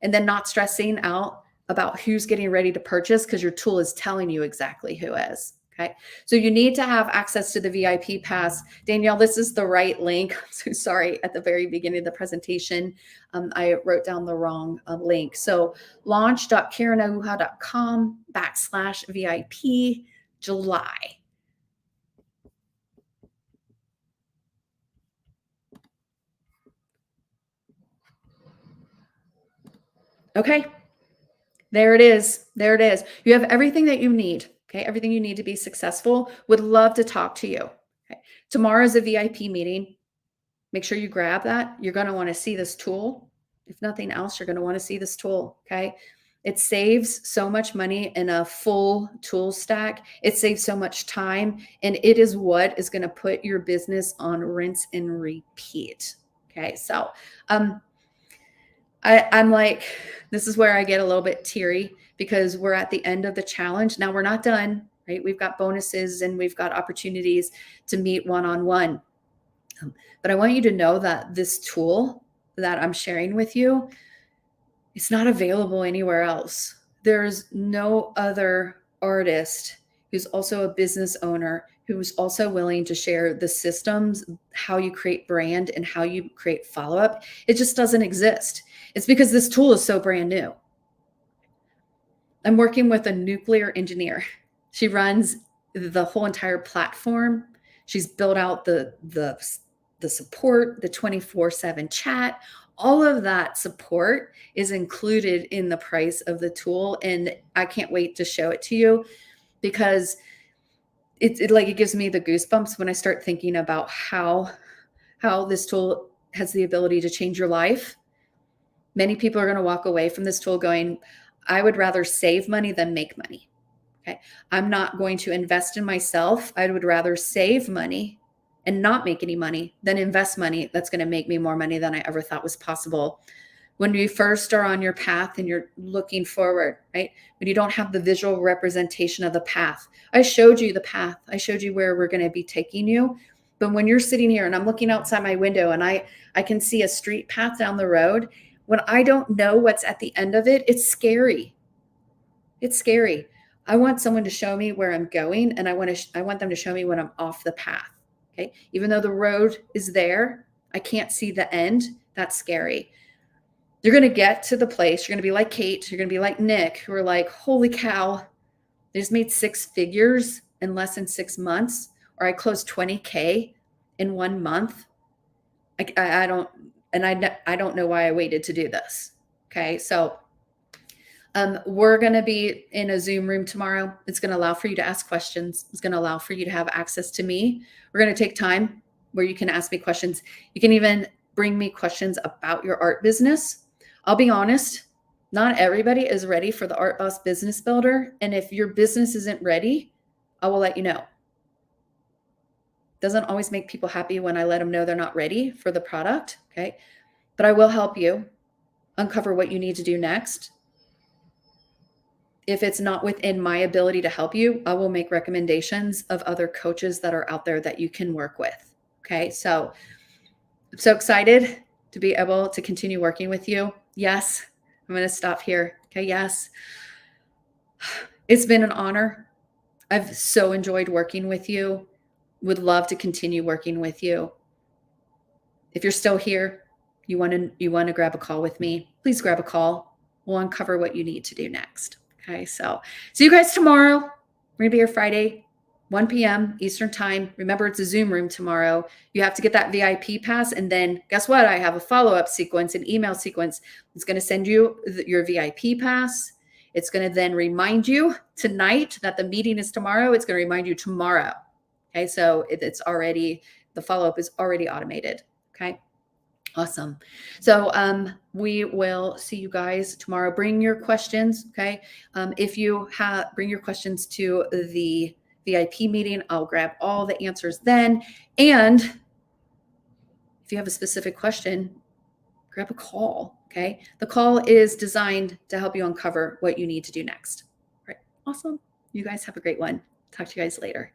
And then not stressing out about who's getting ready to purchase because your tool is telling you exactly who is. Okay. So you need to have access to the VIP pass. Danielle, this is the right link. I'm so sorry. At the very beginning of the presentation, I wrote down the wrong link. So launch.karenahuja.com/VIP July. Okay. There it is. There it is. You have everything that you need. Okay. Everything you need to be successful. Would love to talk to you. Okay. Tomorrow is a VIP meeting. Make sure you grab that. You're going to want to see this tool. If nothing else, you're going to want to see this tool. Okay. It saves so much money in a full tool stack. It saves so much time, and it is what is going to put your business on rinse and repeat. Okay. So, I'm like, this is where I get a little bit teary because we're at the end of the challenge. Now we're not done, right? We've got bonuses and we've got opportunities to meet one-on-one. But I want you to know that this tool that I'm sharing with you, it's not available anywhere else. There's no other artist who's also a business owner who's also willing to share the systems, how you create brand and how you create follow-up. It just doesn't exist. It's because this tool is so brand new. I'm working with a nuclear engineer. She runs the whole entire platform. She's built out the support, the 24/7 chat. All of that support is included in the price of the tool. And I can't wait to show it to you because it gives me the goosebumps when I start thinking about how this tool has the ability to change your life. Many people are going to walk away from this tool going, I would rather save money than make money. Okay. I'm not going to invest in myself. I would rather save money and not make any money than invest money that's going to make me more money than I ever thought was possible. When you first are on your path and you're looking forward, right? When you don't have the visual representation of the path. I showed you the path. I showed you where we're going to be taking you. But when you're sitting here and I'm looking outside my window and I can see a street path down the road, when I don't know what's at the end of it, it's scary. It's scary. I want someone to show me where I'm going, and I want them to show me when I'm off the path. Okay. Even though the road is there, I can't see the end. That's scary. You're going to get to the place. You're going to be like Kate. You're going to be like Nick, who are like, holy cow, they just made 6 figures in less than 6 months, or I closed 20K in 1 month. I don't know why I waited to do this. Okay. So we're going to be in a Zoom room tomorrow. It's going to allow for you to ask questions. It's going to allow for you to have access to me. We're going to take time where you can ask me questions. You can even bring me questions about your art business. I'll be honest, not everybody is ready for the Art Boss Business Builder. And if your business isn't ready, I will let you know. Doesn't always make people happy when I let them know they're not ready for the product. Okay. But I will help you uncover what you need to do next. If it's not within my ability to help you, I will make recommendations of other coaches that are out there that you can work with. Okay. So I'm so excited to be able to continue working with you. Yes. I'm going to stop here. Okay. Yes. It's been an honor. I've so enjoyed working with you. Would love to continue working with you. If you're still here, you want to grab a call with me, please grab a call. We'll uncover what you need to do next. Okay. So see you guys tomorrow. We're going to be here Friday, 1 p.m. Eastern time. Remember, it's a Zoom room tomorrow. You have to get that VIP pass. And then guess what? I have a follow-up sequence, an email sequence. It's going to send you your VIP pass. It's going to then remind you tonight that the meeting is tomorrow. It's going to remind you tomorrow. Okay. So it's already, the follow-up is already automated. Okay. Awesome. So we will see you guys tomorrow. Bring your questions. Okay. If you bring your questions to the VIP meeting, I'll grab all the answers then. And if you have a specific question, grab a call. Okay. The call is designed to help you uncover what you need to do next. All right. Awesome. You guys have a great one. Talk to you guys later.